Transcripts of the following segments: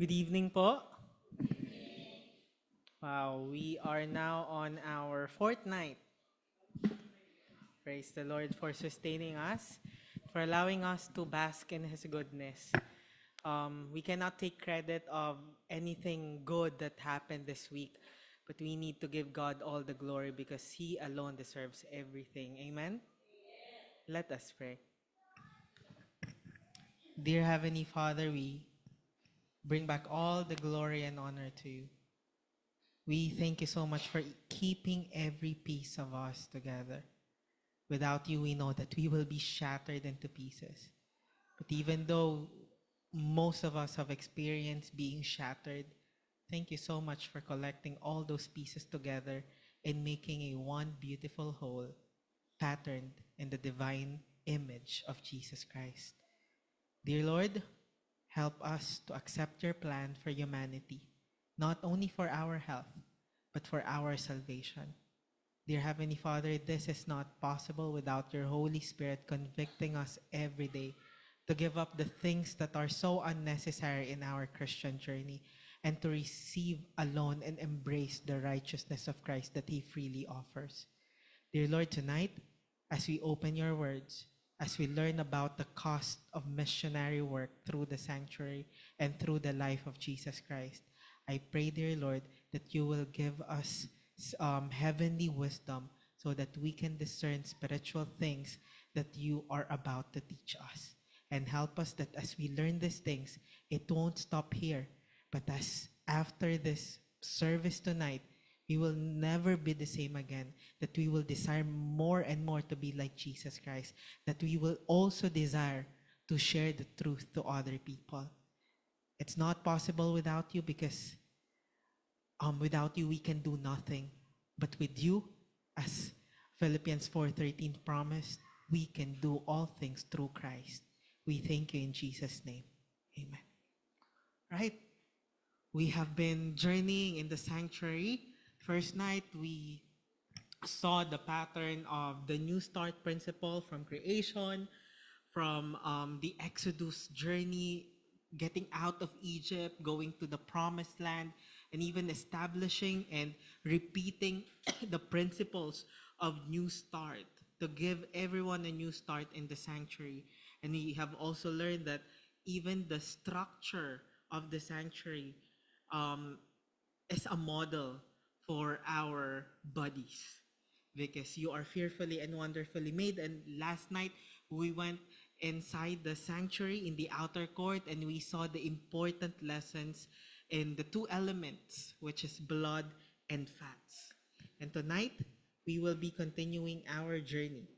Good evening po. Wow, we are now on our fourth night. Praise the Lord for sustaining us, for allowing us to bask in His goodness. We cannot take credit of anything good that happened this week, but we need to give God all the glory because He alone deserves everything. Amen? Let us pray. Dear Heavenly Father, we bring back all the glory and honor to you. We thank you so much for keeping every piece of us together. Without you, we know that we will be shattered into pieces. But even though most of us have experienced being shattered, thank you so much for collecting all those pieces together and making a one beautiful whole, patterned in the divine image of Jesus Christ. Dear Lord, help us to accept your plan for humanity, not only for our health, but for our salvation. Dear Heavenly Father, this is not possible without your Holy Spirit convicting us every day to give up the things that are so unnecessary in our Christian journey and to receive alone and embrace the righteousness of Christ that He freely offers. Dear Lord, tonight, as we open your words, as we learn about the cost of missionary work through the sanctuary and through the life of Jesus Christ, I pray, dear Lord, that you will give us heavenly wisdom so that we can discern spiritual things that you are about to teach us. And help us that as we learn these things, it won't stop here. But as after this service tonight, we will never be the same again. That we will desire more and more to be like Jesus Christ. That we will also desire to share the truth to other people. It's not possible without you because without you we can do nothing. But with you, as Philippians 4:13 promised, we can do all things through Christ. We thank you in Jesus' name. Amen. Right? We have been journeying in the sanctuary. First night, we saw the pattern of the New Start principle from creation, from the Exodus journey, getting out of Egypt, going to the promised land, and even establishing and repeating the principles of New Start to give everyone a new start in the sanctuary. And we have also learned that even the structure of the sanctuary is a model for our bodies because you are fearfully and wonderfully made. And last night we went inside the sanctuary in the outer court and we saw the important lessons in the two elements, which is blood and fats. And tonight we will be continuing our journey.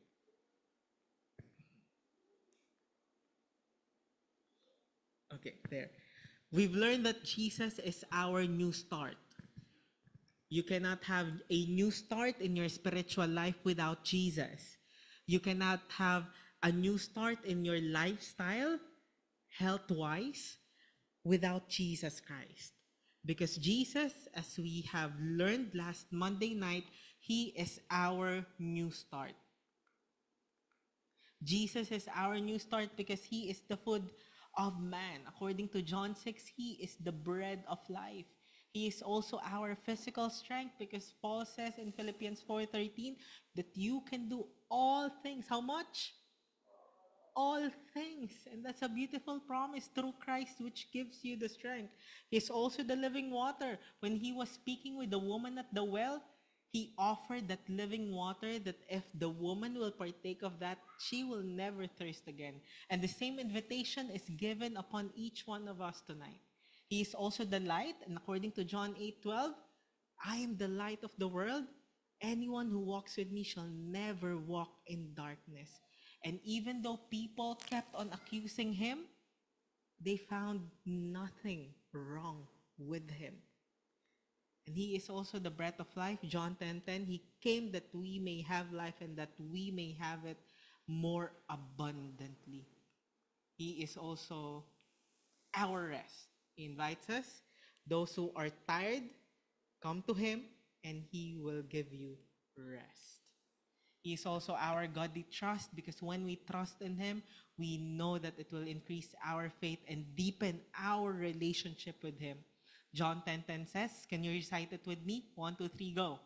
Okay, there. We've learned that Jesus is our new start. You cannot have a new start in your spiritual life without Jesus. You cannot have a new start in your lifestyle, health-wise, without Jesus Christ. Because Jesus, as we have learned last Monday night, He is our new start. Jesus is our new start because He is the food of man. According to John 6, He is the bread of life. He is also our physical strength because Paul says in Philippians 4:13 that you can do all things. How much? All things. And that's a beautiful promise through Christ which gives you the strength. He's also the living water. When He was speaking with the woman at the well, He offered that living water that if the woman will partake of that, she will never thirst again. And the same invitation is given upon each one of us tonight. He is also the light, and according to John 8:12, I am the light of the world. Anyone who walks with me shall never walk in darkness. And even though people kept on accusing Him, they found nothing wrong with Him. And He is also the breath of life. John 10:10, He came that we may have life and that we may have it more abundantly. He is also our rest. He invites us, those who are tired, come to Him and He will give you rest. He is also our godly trust, because when we trust in Him, we know that it will increase our faith and deepen our relationship with Him. John 10:10 says, can you recite it with me? 1, 2, 3, go.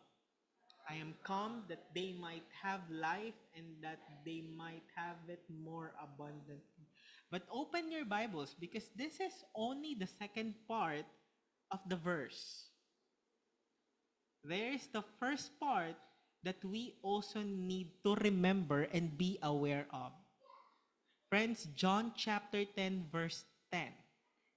I am come that they might have life and that they might have it more abundantly. But open your Bibles, because this is only the second part of the verse. There is the first part that we also need to remember and be aware of. Friends, John chapter 10, verse 10.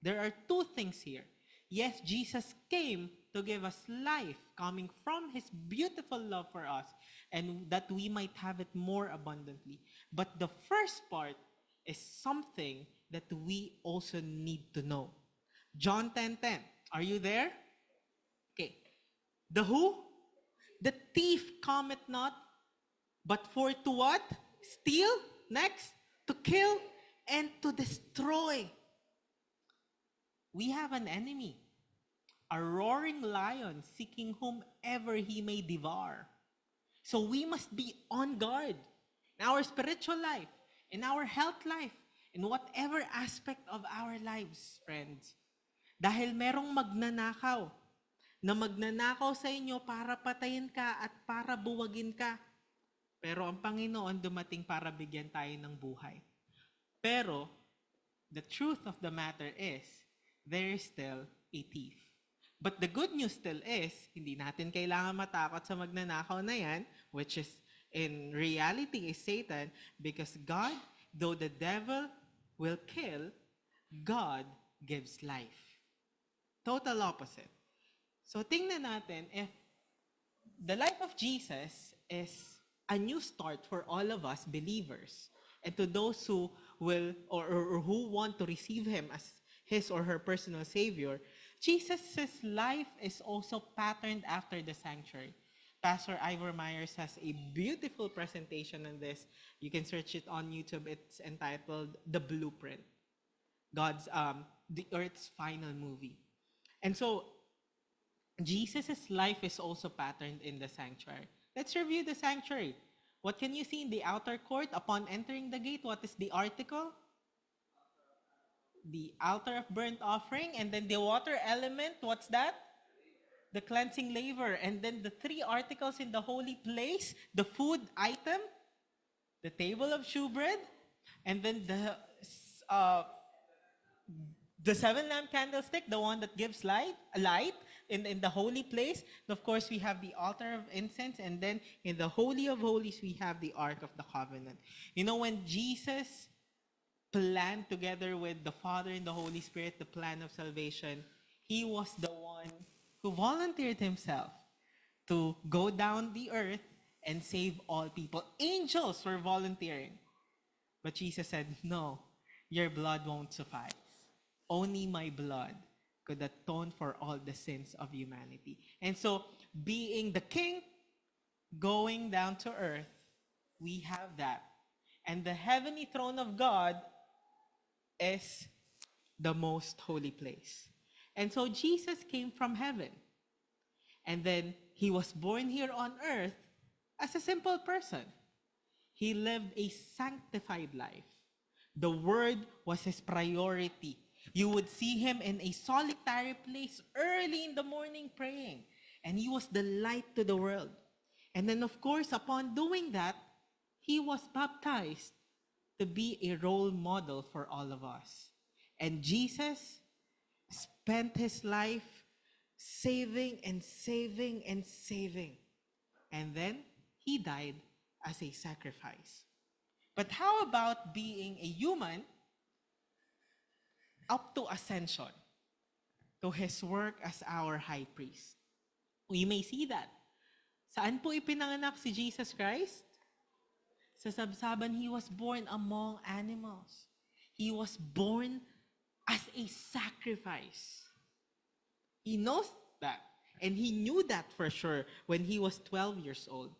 There are two things here. Yes, Jesus came to give us life coming from His beautiful love for us, and that we might have it more abundantly. But the first part is something that we also need to know. John 10:10. Are you there? Okay. The who? The thief cometh not, but for to what? Steal. Next, to kill and to destroy. We have an enemy, a roaring lion seeking whomever he may devour. So we must be on guard in our spiritual life, in our health life, in whatever aspect of our lives, friends. Dahil merong magnanakaw sa inyo para patayin ka at para buwagin ka. Pero ang Panginoon dumating para bigyan tayo ng buhay. Pero, the truth of the matter is, there is still a thief. But the good news still is, hindi natin kailangan matakot sa magnanakaw na yan, which is in reality is Satan, because God, though the devil will kill, God gives life. Total opposite. So tingnan natin if the life of Jesus is a new start for all of us believers, and to those who will or who want to receive Him as his or her personal Savior. Jesus' life is also patterned after the sanctuary. Pastor Ivor Myers has a beautiful presentation on this. You can search it on YouTube. It's entitled The Blueprint, the Earth's final movie. And so Jesus' life is also patterned in the sanctuary. Let's review the sanctuary. What can you see in the outer court? Upon entering the gate, what is the article? The altar of burnt offering. And then the water element, what's that? The cleansing laver. And then the three articles in the holy place, the food item, the table of shewbread, and then the seven lamp candlestick, the one that gives light in the holy place. And of course, we have the altar of incense, and then in the Holy of Holies, we have the Ark of the Covenant. You know, when Jesus planned together with the Father and the Holy Spirit the plan of salvation, He was the one who volunteered Himself to go down the earth and save all people. Angels were volunteering. But Jesus said, no, your blood won't suffice. Only my blood could atone for all the sins of humanity. And so, being the King, going down to earth, we have that. And the heavenly throne of God is the most holy place. And so, Jesus came from heaven. And then, He was born here on earth as a simple person. He lived a sanctified life. The Word was His priority. You would see Him in a solitary place early in the morning praying. And He was the light to the world. And then, of course, upon doing that, He was baptized to be a role model for all of us. And Jesus spent His life saving and saving and saving. And then, He died as a sacrifice. But how about being a human up to ascension, to His work as our high priest? We may see that. Saan po ipinanganak si Jesus Christ? Sa sabsaban, He was born among animals. He was born as a sacrifice. He knows that. And He knew that for sure when He was 12 years old.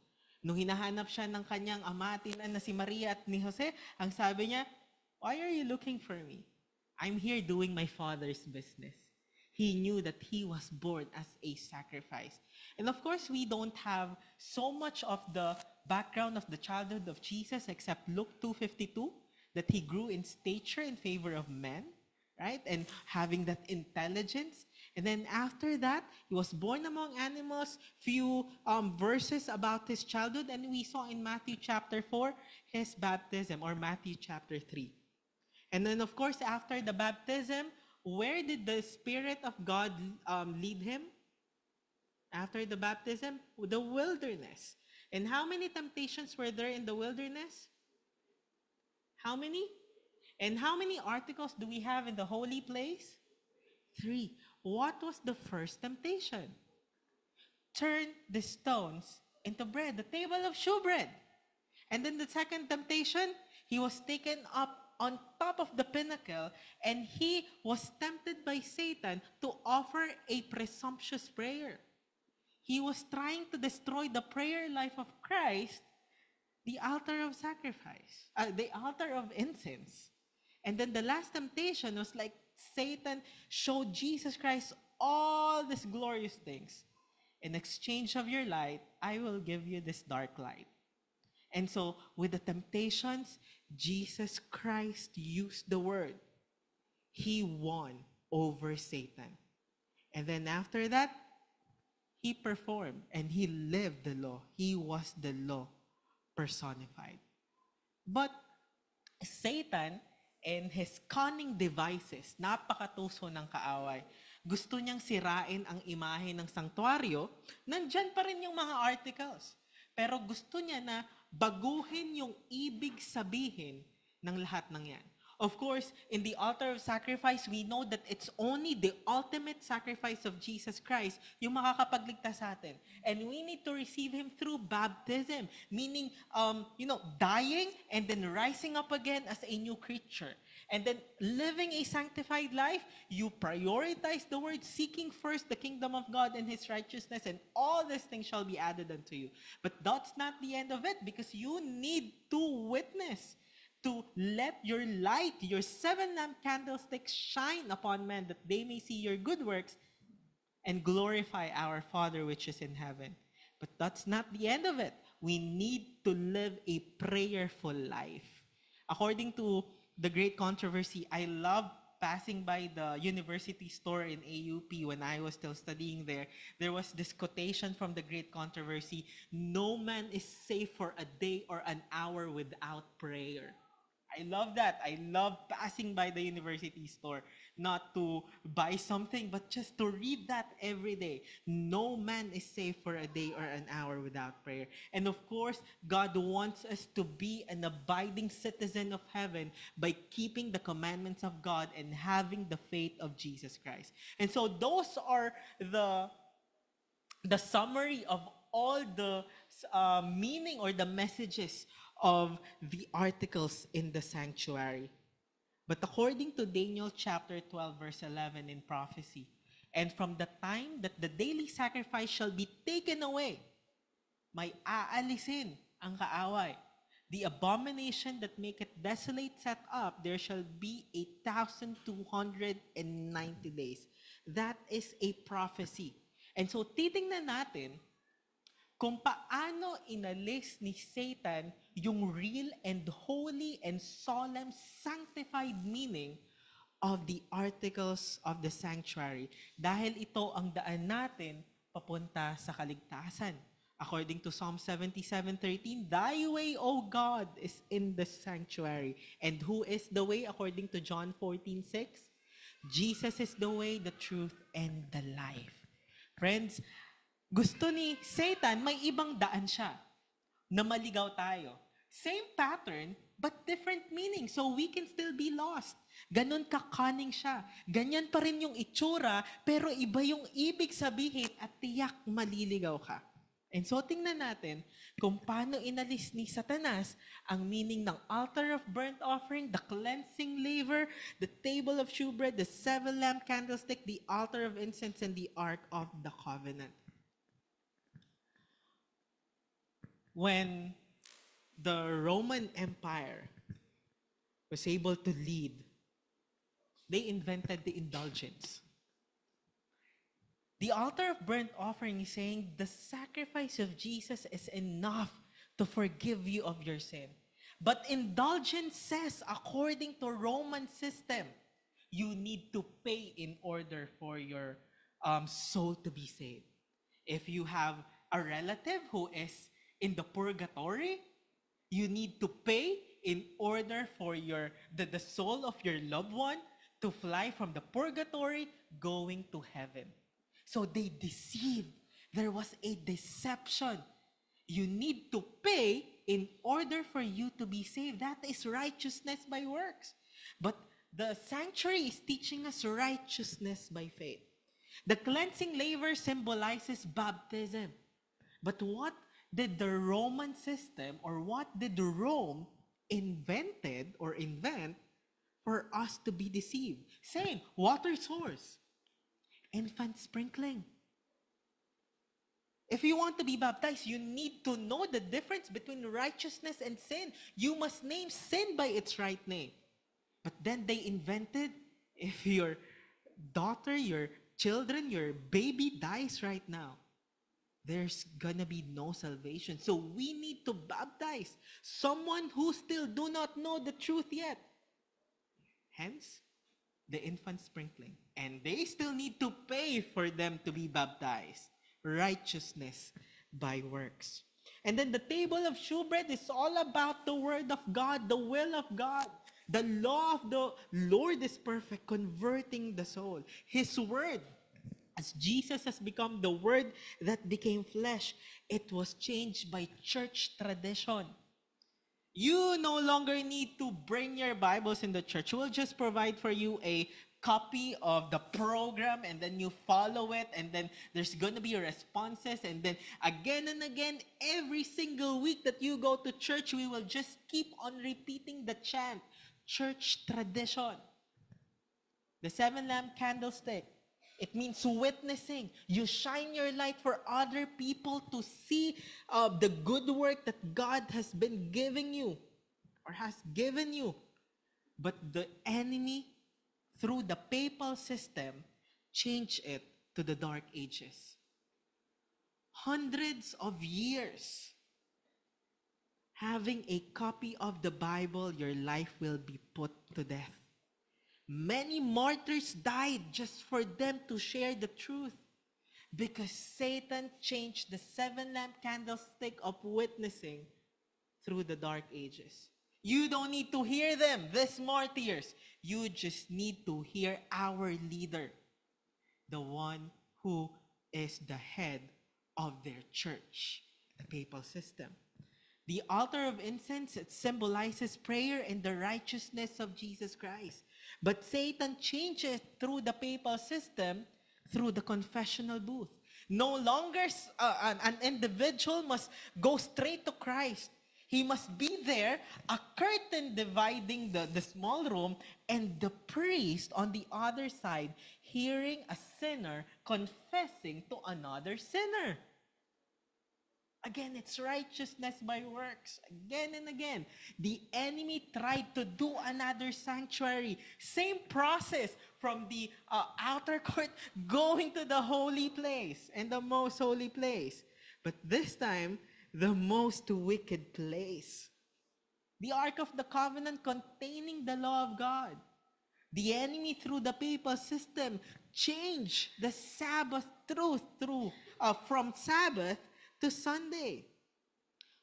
Nung hinahanap siya ng kanyang ama at ina na si Maria at ni Jose, ang sabi niya, why are you looking for me? I'm here doing my Father's business. He knew that He was born as a sacrifice. And of course, we don't have so much of the background of the childhood of Jesus except Luke 2:52, that he grew in stature in favor of men, right? And having that intelligence. And then after that, he was born among animals. Few verses about his childhood. And we saw in Matthew chapter 4, his baptism, or Matthew chapter 3. And then, of course, after the baptism, where did the Spirit of God lead him? After the baptism, the wilderness. And how many temptations were there in the wilderness? How many? And how many articles do we have in the holy place? 3. What was the first temptation? Turn the stones into bread, the table of shewbread. And then the second temptation, he was taken up on top of the pinnacle, and he was tempted by Satan to offer a presumptuous prayer. He was trying to destroy the prayer life of Christ, the altar of sacrifice, the altar of incense. And then the last temptation was like Satan showed Jesus Christ all these glorious things. In exchange of your light, I will give you this dark light. And so with the temptations, Jesus Christ used the word. He won over Satan. And then after that, he performed and he lived the law. He was the law personified. But Satan and his cunning devices, napakatuso ng kaaway. Gusto niyang sirain ang imahe ng sanktuaryo, nandyan pa rin yung mga articles. Pero gusto niya na baguhin yung ibig sabihin ng lahat ng yan. Of course, in the altar of sacrifice, we know that it's only the ultimate sacrifice of Jesus Christ yung makakapagligtas sa atin. And we need to receive Him through baptism, meaning, dying and then rising up again as a new creature. And then living a sanctified life, you prioritize the word, seeking first the kingdom of God and His righteousness, and all these things shall be added unto you. But that's not the end of it, because you need to witness, to let your light, your 7-lamp candlestick shine upon men, that they may see your good works and glorify our Father which is in heaven. But that's not the end of it. We need to live a prayerful life. According to the Great Controversy, I love passing by the university store in AUP when I was still studying there. There was this quotation from the Great Controversy: "No man is safe for a day or an hour without prayer." I love that. I love passing by the university store, not to buy something, but just to read that every day. No man is safe for a day or an hour without prayer. And of course, God wants us to be an abiding citizen of heaven by keeping the commandments of God and having the faith of Jesus Christ. And so those are the summary of all the meaning or the messages of the articles in the sanctuary. But according to Daniel chapter 12 verse 11 in prophecy, "And from the time that the daily sacrifice shall be taken away, may aalisin ang kaaway. The abomination that maketh desolate set up, there shall be 1,290 days." That is a prophecy. And so titingnan natin kung paano inalis ni Satan yung real and holy and solemn sanctified meaning of the articles of the sanctuary. Dahil ito ang daan natin papunta sa kaligtasan. According to Psalm 77:13, "Thy way, O God, is in the sanctuary." And who is the way according to John 14:6? Jesus is the way, the truth, and the life. Friends, gusto ni Satan, may ibang daan siya na maligaw tayo. Same pattern, but different meaning. So we can still be lost. Ganon ka-cunning siya. Ganyan pa rin yung itsura, pero iba yung ibig sabihin at tiyak maliligaw ka. And so tingnan natin kung paano inalis ni Satanas ang meaning ng altar of burnt offering, the cleansing laver, the table of shewbread, the 7-lamp candlestick, the altar of incense, and the ark of the covenant. When the Roman Empire was able to lead, they invented the indulgence. The altar of burnt offering is saying the sacrifice of Jesus is enough to forgive you of your sin. But indulgence says, according to Roman system, you need to pay in order for your soul to be saved. If you have a relative who is in the purgatory, you need to pay in order for the soul of your loved one to fly from the purgatory going to heaven. So they deceived. There was a deception. You need to pay in order for you to be saved. That is righteousness by works. But the sanctuary is teaching us righteousness by faith. The cleansing laver symbolizes baptism. But what did the Roman system, or what did Rome invent for us to be deceived? Same, water source, infant sprinkling. If you want to be baptized, you need to know the difference between righteousness and sin. You must name sin by its right name. But then they invented, if your daughter, your children, your baby dies right now, there's gonna be no salvation. So we need to baptize someone who still do not know the truth yet. Hence, the infant sprinkling. And they still need to pay for them to be baptized. Righteousness by works. And then the table of shewbread is all about the word of God, the will of God. The law of the Lord is perfect, converting the soul. His word, as Jesus has become the word that became flesh, it was changed by church tradition. You no longer need to bring your Bibles in the church. We'll just provide for you a copy of the program, and then you follow it, and then there's going to be responses, and then again and again, every single week that you go to church, we will just keep on repeating the chant, church tradition. The 7-lamp candlestick, it means witnessing. You shine your light for other people to see the good work that God has been giving you or has given you. But the enemy, through the papal system, changed it to the Dark Ages. Hundreds of years. Having a copy of the Bible, your life will be put to death. Many martyrs died just for them to share the truth, because Satan changed the 7-lamp candlestick of witnessing through the Dark Ages. You don't need to hear them, these martyrs. You just need to hear our leader, the one who is the head of their church, the papal system. The altar of incense, it symbolizes prayer and the righteousness of Jesus Christ. But Satan changed it through the papal system, through the confessional booth. No longer an individual must go straight to Christ. He must be there, a curtain dividing the small room, and the priest on the other side, hearing a sinner confessing to another sinner. Again, it's righteousness by works. Again and again. The enemy tried to do another sanctuary. Same process from the outer court going to the holy place and the most holy place. But this time, the most wicked place. The Ark of the Covenant containing the law of God. The enemy, through the papal system, changed the Sabbath truth from Sabbath to Sunday.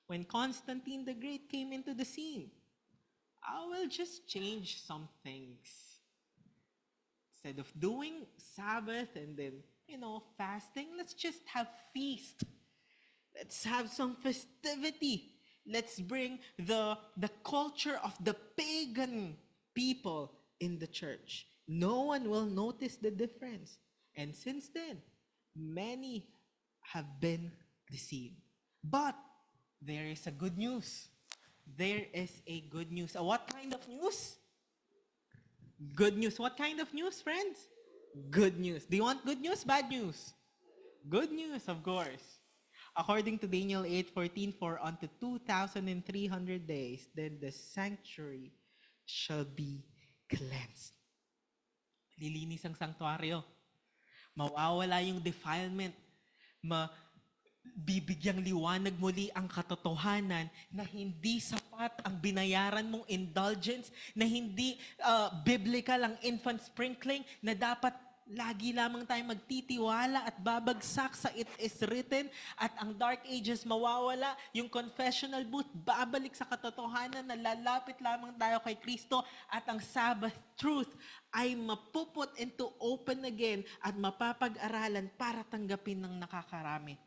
When Constantine the Great came into the scene, I will just change some things. Instead of doing Sabbath and then, fasting, let's just have feast. Let's have some festivity. Let's bring the culture of the pagan people in the church. No one will notice the difference. And since then, many have been deceived. But there is a good news. There is a good news. What kind of news? Good news. What kind of news, friends? Good news. Do you want good news? Bad news? Good news, of course. According to Daniel 8:14, for unto 2,300 days, then the sanctuary shall be cleansed. Lilinis ang sanctuaryo. Mawawala yung defilement. bibigyang liwanag muli ang katotohanan na hindi sapat ang binayaran mong indulgence, na hindi biblical ang infant sprinkling, na dapat lagi lamang tayo magtitiwala at babagsak sa it is written, at ang dark ages mawawala, yung confessional booth babalik sa katotohanan na lalapit lamang tayo kay Kristo, at ang Sabbath truth ay mapuput into open again at mapapag-aralan para tanggapin ng nakakarami.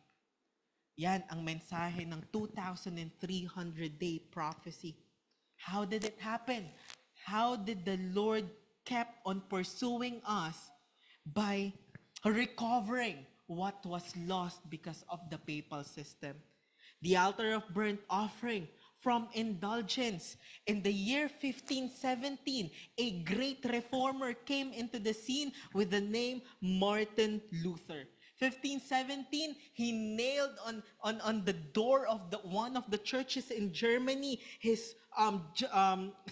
Yan ang mensahe ng 2,300-day prophecy. How did it happen? How did the Lord kept on pursuing us by recovering what was lost because of the papal system? The altar of burnt offering from indulgence. In the year 1517, a great reformer came into the scene with the name Martin Luther. 1517, he nailed on the door of one of the churches in Germany his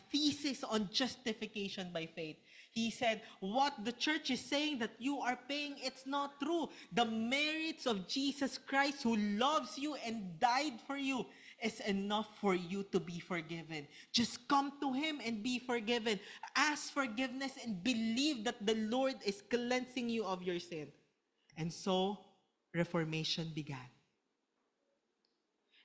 thesis on justification by faith. He said, what the church is saying that you are paying, it's not true. The merits of Jesus Christ, who loves you and died for you, is enough for you to be forgiven. Just come to Him and be forgiven. Ask forgiveness and believe that the Lord is cleansing you of your sin. And so, Reformation began.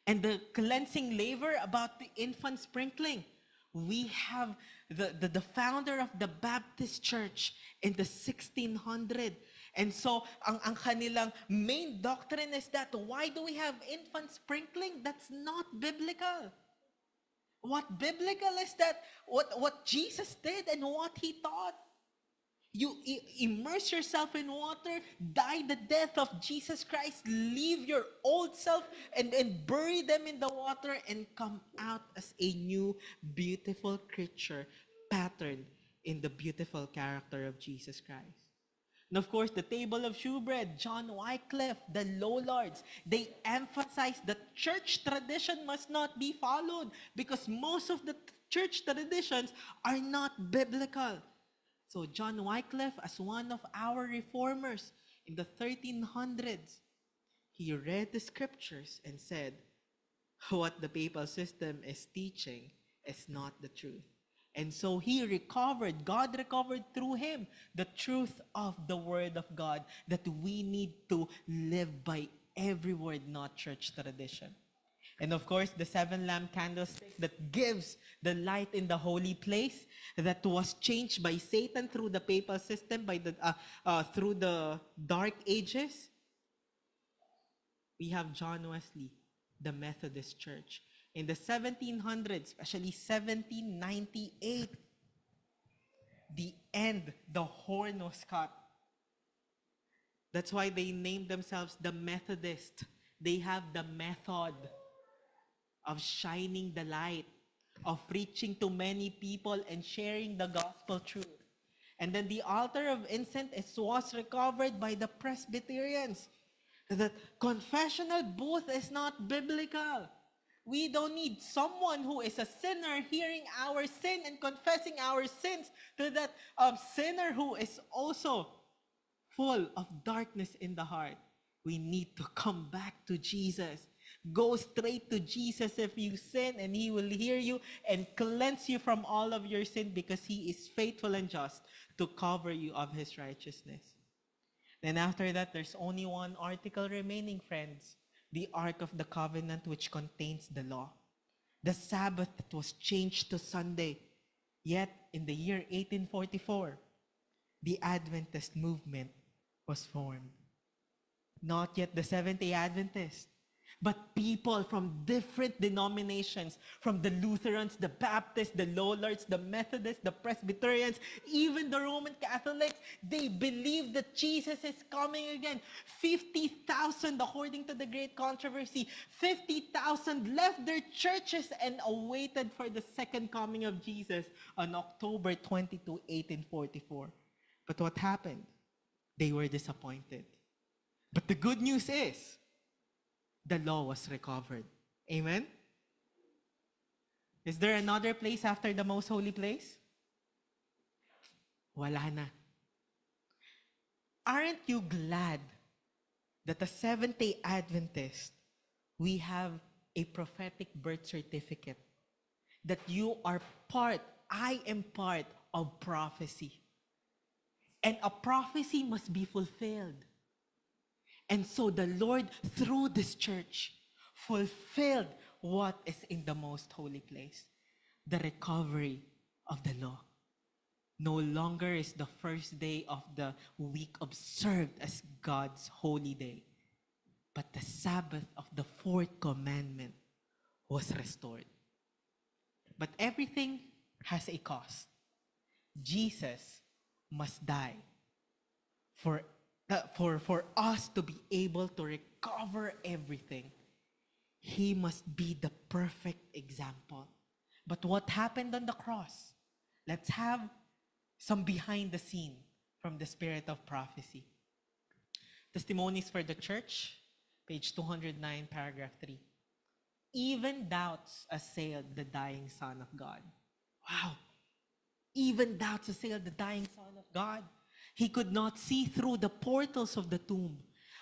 And the cleansing labor about the infant sprinkling, we have the founder of the Baptist Church in the 1600. And so, ang kanilang main doctrine is that, why do we have infant sprinkling? That's not biblical. What biblical is that what Jesus did and what He taught. You immerse yourself in water, die the death of Jesus Christ, leave your old self and bury them in the water and come out as a new, beautiful creature patterned in the beautiful character of Jesus Christ. And of course, the table of shewbread, John Wycliffe, the Lollards, they emphasize that church tradition must not be followed because most of the church traditions are not biblical. So John Wycliffe, as one of our reformers in the 1300s, he read the scriptures and said, what the papal system is teaching is not the truth. And so he recovered, God recovered through him the truth of the Word of God, that we need to live by every word, not church tradition. And of course, the 7-lamp candlestick that gives the light in the holy place, that was changed by Satan through the papal system, through the Dark Ages. We have John Wesley, the Methodist Church. In the 1700s, especially 1798, the horn was cut. That's why they named themselves the Methodist. They have the method of shining the light, of reaching to many people and sharing the gospel truth. And then the altar of incense was recovered by the Presbyterians. The confessional booth is not biblical. We don't need someone who is a sinner hearing our sin and confessing our sins to that sinner who is also full of darkness in the heart. We need to come back to Jesus. Go straight to Jesus if you sin, and He will hear you and cleanse you from all of your sin, because He is faithful and just to cover you of His righteousness. Then after that, there's only one article remaining, friends. The Ark of the Covenant, which contains the law. The Sabbath that was changed to Sunday. Yet, in the year 1844, the Adventist movement was formed. Not yet the Seventh-day Adventist, but people from different denominations, from the Lutherans, the Baptists, the Lollards, the Methodists, the Presbyterians, even the Roman Catholics, they believe that Jesus is coming again. 50,000, according to the great controversy, 50,000 left their churches and awaited for the second coming of Jesus on October 22, 1844. But what happened? They were disappointed. But the good news is, the law was recovered. Amen? Is there another place after the most holy place? Wala na. Aren't you glad that as Seventh-day Adventist, we have a prophetic birth certificate. That you are part, I am part of prophecy. And a prophecy must be fulfilled. And so the Lord, through this church, fulfilled what is in the most holy place, the recovery of the law. No longer is the first day of the week observed as God's holy day, but the Sabbath of the fourth commandment was restored. But everything has a cost. Jesus must die for us to be able to recover everything. He must be the perfect example. But what happened on the cross? Let's have some behind the scene from the spirit of prophecy. Testimonies for the Church, page 209, paragraph 3. Even doubts assailed the dying Son of God. Wow. Even doubts assailed the dying Son of God. He could not see through the portals of the tomb.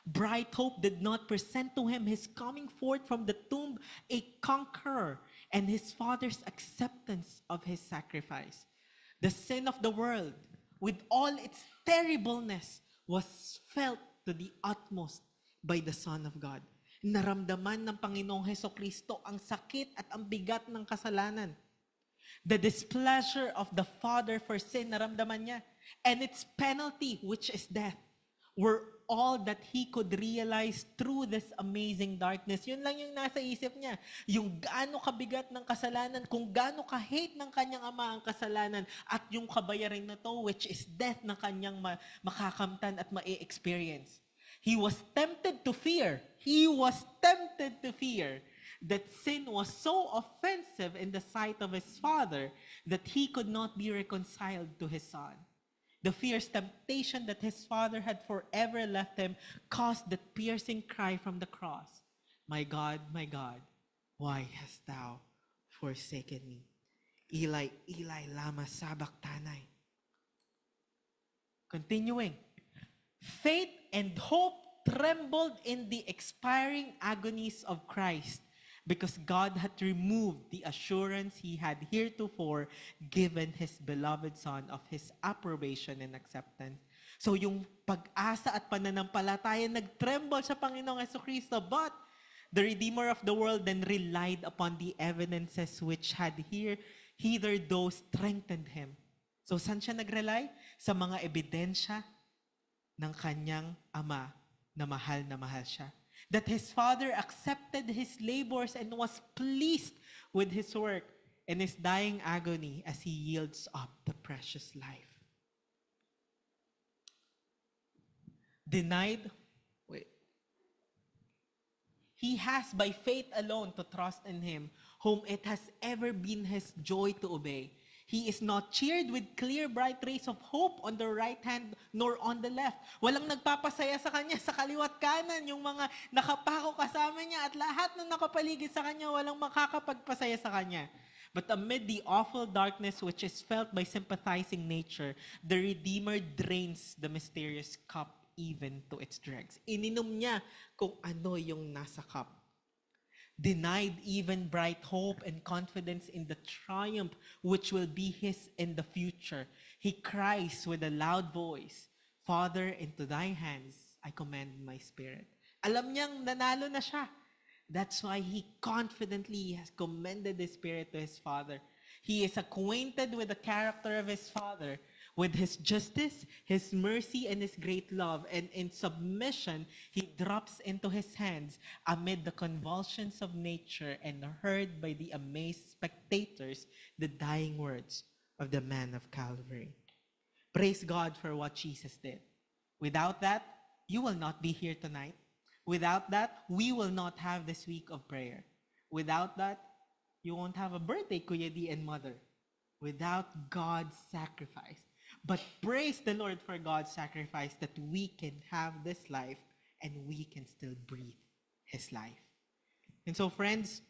Bright hope did not present to him his coming forth from the tomb a conqueror and his Father's acceptance of his sacrifice. The sin of the world, with all its terribleness, was felt to the utmost by the Son of God. Naramdaman ng Panginoong Hesukristo ang sakit at ang bigat ng kasalanan. The displeasure of the Father for sin, naramdaman niya. And its penalty, which is death, were all that he could realize through this amazing darkness. Yun lang yung nasa isip niya. Yung gaano kabigat ng kasalanan, kung gaano ka-hate ng kanyang ama ang kasalanan, at yung kabayaran na to, which is death na kanyang makakamtan at ma-experience. He was tempted to fear. He was tempted to fear that sin was so offensive in the sight of his Father that he could not be reconciled to his Son. The fierce temptation that his Father had forever left him caused that piercing cry from the cross, my God, why hast thou forsaken me? Eli, Eli, lama sabachthani. Continuing. Faith and hope trembled in the expiring agonies of Christ, because God had removed the assurance he had heretofore given his beloved Son of his approbation and acceptance. So yung pag-asa at pananampalataya nagtremble sa Panginoong Jesucristo, but the Redeemer of the world then relied upon the evidences which had hitherto strengthened him. So saan siya nag-rely? Sa mga ebidensya ng kanyang ama na mahal siya. That his Father accepted his labors and was pleased with his work in his dying agony as he yields up the precious life. He has by faith alone to trust in him, whom it has ever been his joy to obey. He is not cheered with clear, bright rays of hope on the right hand nor on the left. Walang nagpapasaya sa kanya sa kaliwat kanan, yung mga nakapako kasama niya at lahat ng nakapaligid sa kanya, walang makakapagpasaya sa kanya. But amid the awful darkness which is felt by sympathizing nature, the Redeemer drains the mysterious cup even to its dregs. Ininom niya kung ano yung nasa cup. Denied even bright hope and confidence in the triumph which will be his in the future, he cries with a loud voice, Father, into thy hands I commend my spirit. Alam niyang nanalo na siya. That's why he confidently has commended his spirit to his Father. He is acquainted with the character of his Father, with his justice, his mercy, and his great love, and in submission, he drops into his hands amid the convulsions of nature and heard by the amazed spectators the dying words of the man of Calvary. Praise God for what Jesus did. Without that, you will not be here tonight. Without that, we will not have this week of prayer. Without that, you won't have a birthday, Kuya D and Mother. Without God's sacrifice. But praise the Lord for God's sacrifice that we can have this life and we can still breathe His life. And so friends,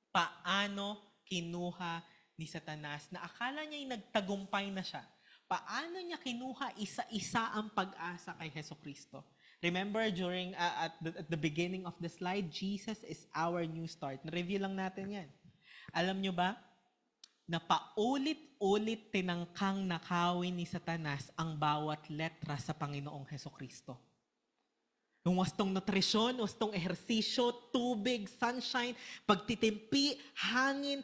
paano kinuha ni Satanas na akala niya'y nagtagumpay na siya? Paano niya kinuha isa-isa ang pag-asa kay Jesucristo? Remember during at the beginning of the slide, Jesus is our new start. Na-review lang natin yan. Alam nyo ba, na paulit-ulit tinangkang nakawin ni Satanas ang bawat letra sa Panginoong Hesukristo. Yung wastong nutrisyon, wastong ehersisyo, tubig, sunshine, pagtitimpi, hangin,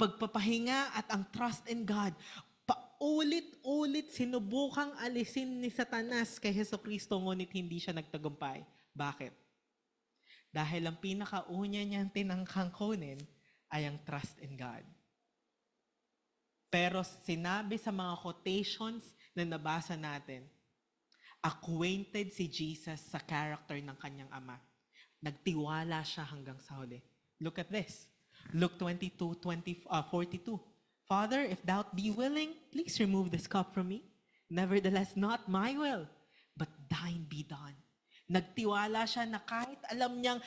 pagpapahinga at ang trust in God. Paulit-ulit sinubukang alisin ni Satanas kay Hesukristo, ngunit hindi siya nagtagumpay. Bakit? Dahil ang pinakauna niyang tinangkang kunin ay ang trust in God. Pero sinabi sa mga quotations na nabasa natin, acquainted si Jesus sa character ng kanyang ama. Nagtiwala siya hanggang sa huli. Look at this. Luke 22:42. Father, if thou be willing, please remove this cup from me. Nevertheless, not my will, but thine be done. Nagtiwala siya na kahit alam niyang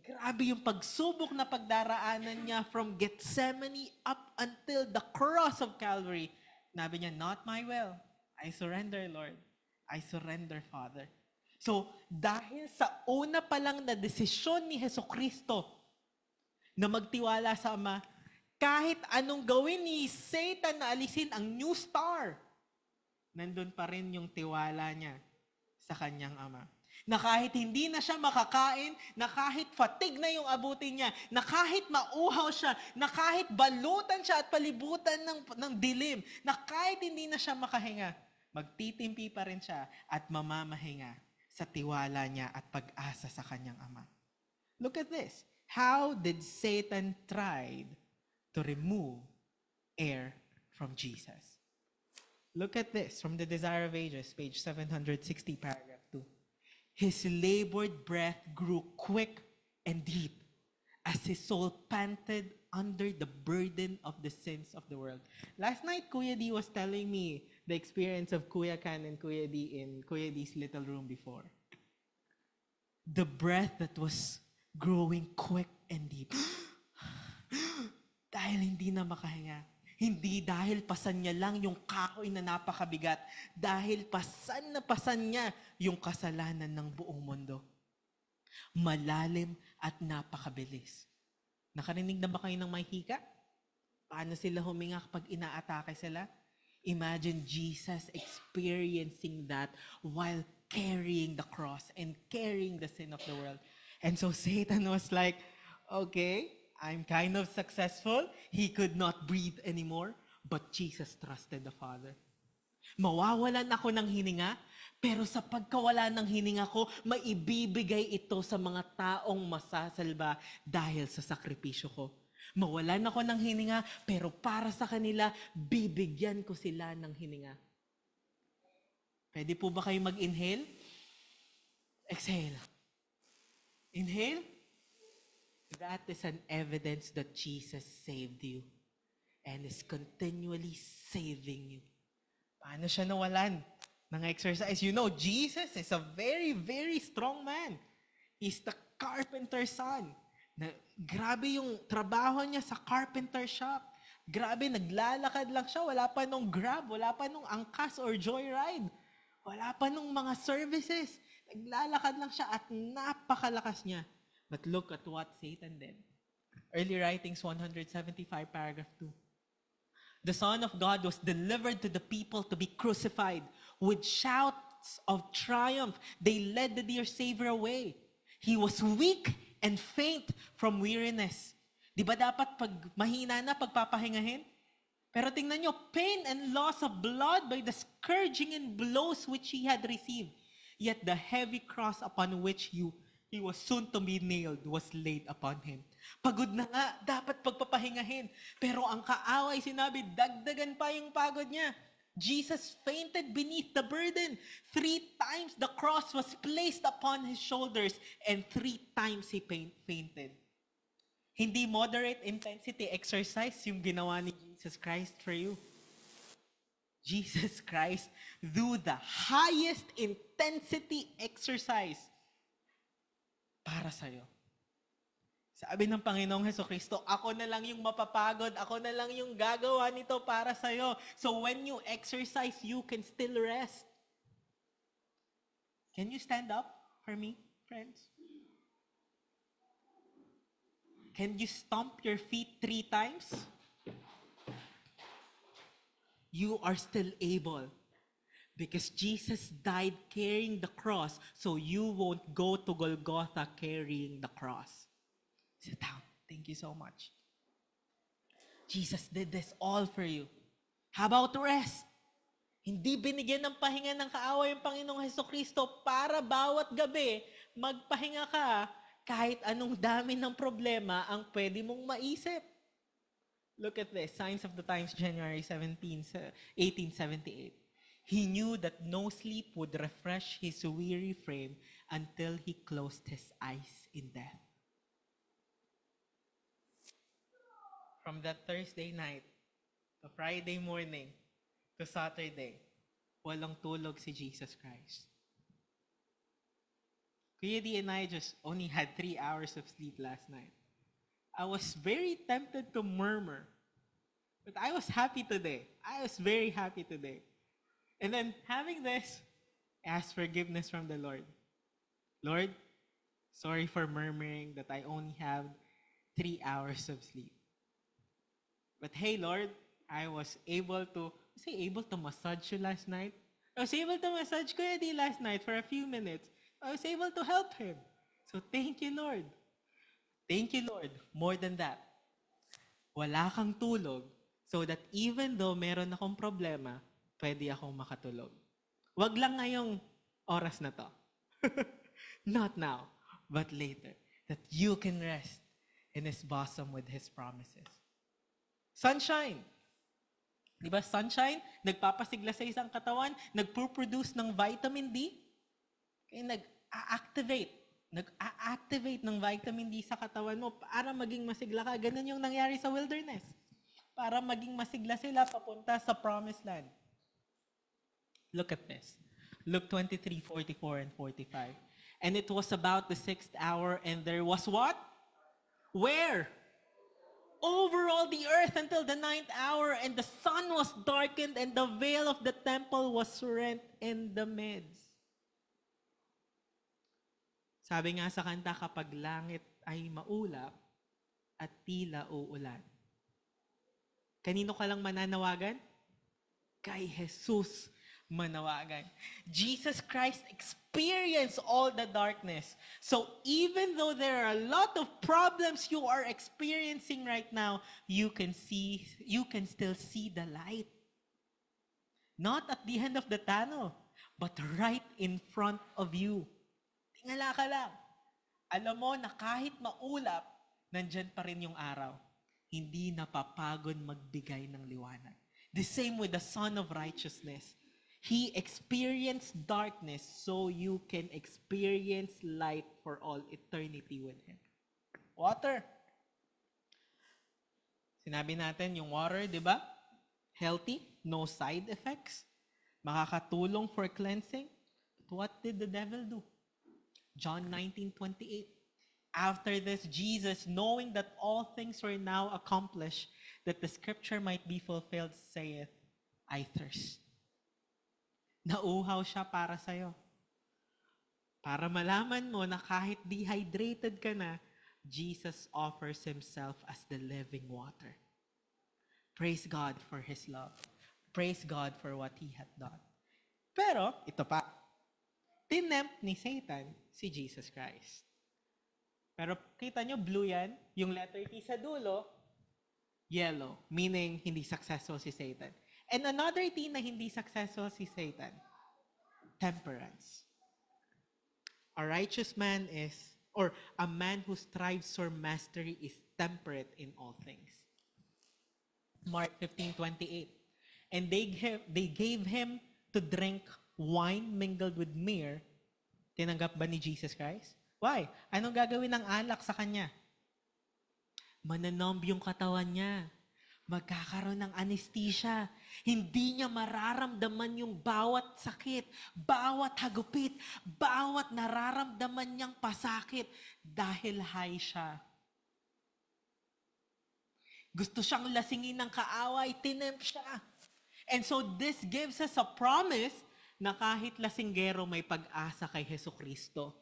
grabe yung pagsubok na pagdaraanan niya from Gethsemane up until the cross of Calvary. Nabi niya, not my will. I surrender, Lord. I surrender, Father. So, dahil sa una pa lang na desisyon ni Hesukristo na magtiwala sa Ama, kahit anong gawin ni Satan na alisin ang new star, nandun pa rin yung tiwala niya sa kanyang Ama. Na kahit hindi na siya makakain, na kahit fatigue na yung abutin niya, na kahit mauhaw siya, na kahit balutan siya at palibutan ng dilim, na kahit hindi na siya makahinga, magtitimpi pa rin siya at mamamahinga sa tiwala niya at pag-asa sa kanyang Ama. Look at this. How did Satan try to remove air from Jesus? Look at this from the Desire of Ages, page 760, paragraph 2. His labored breath grew quick and deep as his soul panted under the burden of the sins of the world. Last night, Kuya D was telling me the experience of Kuya Kan and Kuya D in Kuya D's little room before. The breath that was growing quick and deep. Dahil hindi na makahinga. Hindi dahil pasan niya lang yung kahoy na napakabigat. Dahil pasan niya yung kasalanan ng buong mundo. Malalim at napakabilis. Nakarinig na ba kayo ng may hika? Paano sila huminga kapag inaatake sila? Imagine Jesus experiencing that while carrying the cross and carrying the sin of the world. And so Satan was like, okay, I'm kind of successful. He could not breathe anymore, but Jesus trusted the Father. Mawawalan ako ng hininga, pero sa pagkawala ng hininga ko, maibibigay ito sa mga taong masasalba dahil sa sakripisyo ko. Mawalan ako ng hininga, pero para sa kanila, bibigyan ko sila ng hininga. Pwede po ba kayo mag-inhale? Exhale. Inhale. That is an evidence that Jesus saved you and is continually saving you. Paano siya nawalan ng exercise? You know, Jesus is a very, very strong man. He's the carpenter's son. Grabe yung trabaho niya sa carpenter shop. Grabe, naglalakad lang siya. Wala pa nung Grab, wala pa nung Angkas or Joyride. Wala pa nung mga services. Naglalakad lang siya at napakalakas niya. But look at what Satan did. Early Writings 175, paragraph 2. The Son of God was delivered to the people to be crucified. With shouts of triumph, they led the dear Savior away. He was weak and faint from weariness. Di ba dapat pag mahina na pagpapahingahin? Pero tingnan nyo, pain and loss of blood by the scourging and blows which he had received. Yet the heavy cross upon which he was soon to be nailed was laid upon him. Pagod na nga, dapat pagpapahingahin. Pero ang kaaway sinabi, dagdagan pa yung pagod niya. Jesus fainted beneath the burden. 3 times the cross was placed upon his shoulders and 3 times he fainted. Hindi moderate intensity exercise yung ginawa ni Jesus Christ for you. Jesus Christ do the highest intensity exercise para sa'yo. Sabi ng Panginoong Hesukristo, ako na lang yung mapapagod, ako na lang yung gagawa nito para sa'yo. So when you exercise, you can still rest. Can you stand up? for me, friends? Can you stomp your feet 3 times? You are still able. Because Jesus died carrying the cross, so you won't go to Golgotha carrying the cross. Sit down. Thank you so much. Jesus did this all for you. How about rest? Hindi binigyan ng pahinga ng kaaway yung Panginoong Hesukristo para bawat gabi magpahinga ka kahit anong dami ng problema ang pwede mong maisip. Look at this, Signs of the Times, January 17, 1878. He knew that no sleep would refresh his weary frame until he closed his eyes in death. From that Thursday night to Friday morning to Saturday, walang tulog si Jesus Christ. Kuya D and I just only had 3 hours of sleep last night. I was very tempted to murmur, but I was happy today. I was very happy today. And then having this, I asked forgiveness from the Lord. Lord, sorry for murmuring that I only have 3 hours of sleep. But hey, Lord, I was able to massage you last night. I was able to massage Kuya D last night for a few minutes. I was able to help him. So thank you, Lord. Thank you, Lord. More than that, wala kang tulog so that even though meron akong problema, pwede akong makatulog. Wag lang ngayong oras na to. Not now, but later. That you can rest in His bosom with His promises. Sunshine. Di ba sunshine? Nagpapasigla sa isang katawan, nagpo-produce ng vitamin D, kaya nag-activate ng vitamin D sa katawan mo para maging masigla ka. Ganun yung nangyari sa wilderness. Para maging masigla sila papunta sa promised land. Look at this. Luke 23, 44 and 45. And it was about the 6th hour, and there was what? Where? Over all the earth until the 9th hour, and the sun was darkened, and the veil of the temple was rent in the midst. Sabi nga sa kanta, kapag langit ay maulap at tila uulan. Kanino ka lang mananawagan? Kay Jesus manawagan. Jesus Christ experienced all the darkness. So even though there are a lot of problems you are experiencing right now, you can still see the light. Not at the end of the tunnel, but right in front of you. Tingala ka lang. Alam mo na kahit maulap, nandyan pa rin yung araw. Hindi napapagod magbigay ng liwanag. The same with the Son of Righteousness. He experienced darkness so you can experience light for all eternity with Him. Water. Sinabi natin yung water, di ba? Healthy, no side effects. Makakatulong for cleansing. But what did the devil do? John 19:28. After this, Jesus, knowing that all things were now accomplished, that the scripture might be fulfilled, saith, I thirst. Nauhaw siya para sa'yo. Para malaman mo na kahit dehydrated ka na, Jesus offers Himself as the living water. Praise God for His love. Praise God for what He had done. Pero, ito pa, tinempt ni Satan si Jesus Christ. Pero kita nyo, blue yan. Yung letter T sa dulo, yellow, meaning hindi successful si Satan. And another T na hindi successful si Satan, temperance. A righteous man is, or a man who strives for mastery is temperate in all things. Mark 15:28. And they gave him to drink wine mingled with myrrh. Tinanggap ba ni Jesus Christ? Why? Anong gagawin ng alak sa kanya? Mananumb yung katawan niya. Magkakaroon ng anesthesia. Hindi niya mararamdaman yung bawat sakit, bawat hagupit, bawat nararamdaman niyang pasakit dahil high siya. Gusto siyang lasingin ng kaaway, tinempt siya. And so this gives us a promise na kahit lasinggero may pag-asa kay Hesukristo.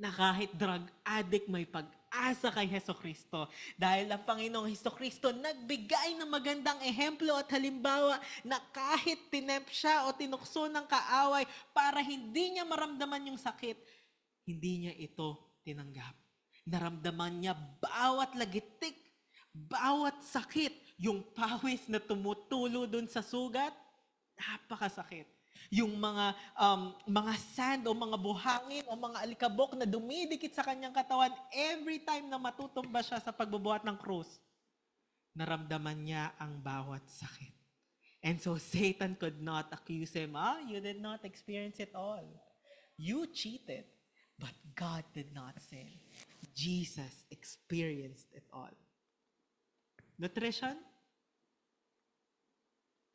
na kahit drug addict may pag-asa kay Hesukristo. Dahil ang Panginoong Hesukristo nagbigay ng magandang ehemplo at halimbawa na kahit tinempt siya o tinukso ng kaaway para hindi niya maramdaman yung sakit, hindi niya ito tinanggap. Naramdaman niya bawat lagitik, bawat sakit, yung pawis na tumutulo dun sa sugat, napakasakit. Yung mga sand o mga buhangin o mga alikabok na dumidikit sa kanyang katawan every time na matutumba siya sa pagbubuhat ng krus, naramdaman niya ang bawat sakit. And so Satan could not accuse him, you did not experience it all. You cheated, but God did not sin. Jesus experienced it all. Nutrition?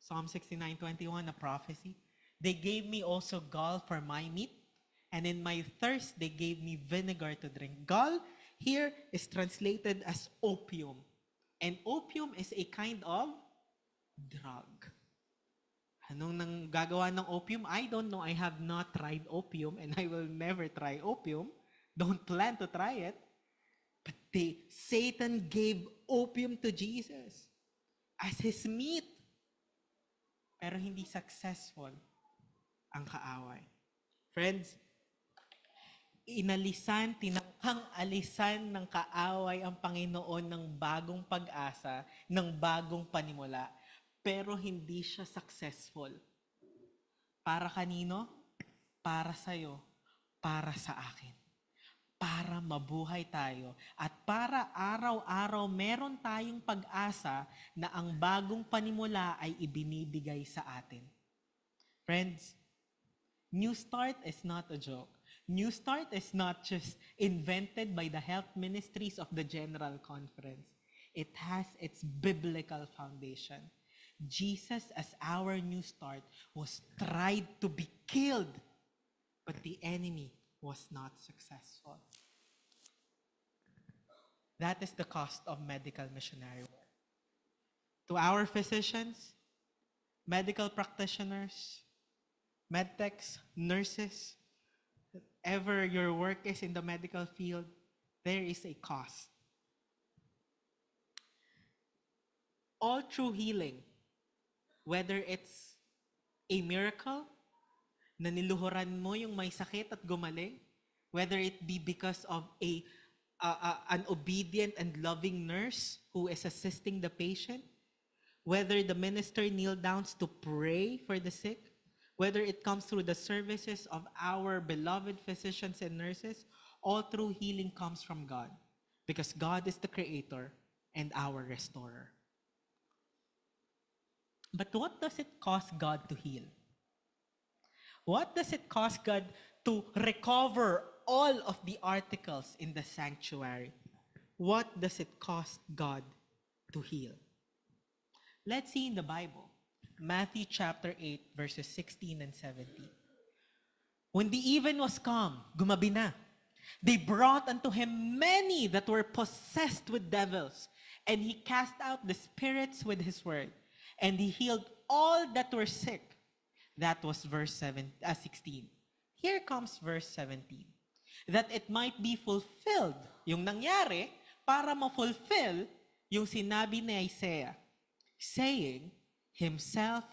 Psalm 69:21, a prophecy. They gave me also gall for my meat, and in my thirst they gave me vinegar to drink. Gall here is translated as opium. And opium is a kind of drug. Anong nang gagawa ng opium? I don't know. I have not tried opium and I will never try opium. Don't plan to try it. But Satan gave opium to Jesus as his meat. Pero hindi successful ang kaaway. Friends, tinangkang alisan ng kaaway ang Panginoon ng bagong pag-asa, ng bagong panimula, pero hindi siya successful. Para kanino? Para sa'yo, para sa akin. Para mabuhay tayo at para araw-araw meron tayong pag-asa na ang bagong panimula ay ibinibigay sa atin. Friends, New Start is not a joke. New Start is not just invented by the health ministries of the General Conference. It has its biblical foundation. Jesus, as our New Start, was tried to be killed, but the enemy was not successful. That is the cost of medical missionary work. To our physicians, medical practitioners, medtechs, nurses, whatever your work is in the medical field, there is a cost. All true healing, whether it's a miracle, na niluhuran mo yung may sakit at gumaling, whether it be because of an obedient and loving nurse who is assisting the patient, whether the minister kneel down to pray for the sick, whether it comes through the services of our beloved physicians and nurses, all true healing comes from God, because God is the creator and our restorer. But what does it cost God to heal? What does it cost God to recover all of the articles in the sanctuary? What does it cost God to heal? Let's see in the Bible. Matthew chapter 8, verses 16 and 17. When the even was come, gumabi na, they brought unto him many that were possessed with devils, and he cast out the spirits with his word, and he healed all that were sick. That was verse 16. Here comes verse 17. That it might be fulfilled, yung nangyari, para ma-fulfill yung sinabi ni Isaiah, saying, Himself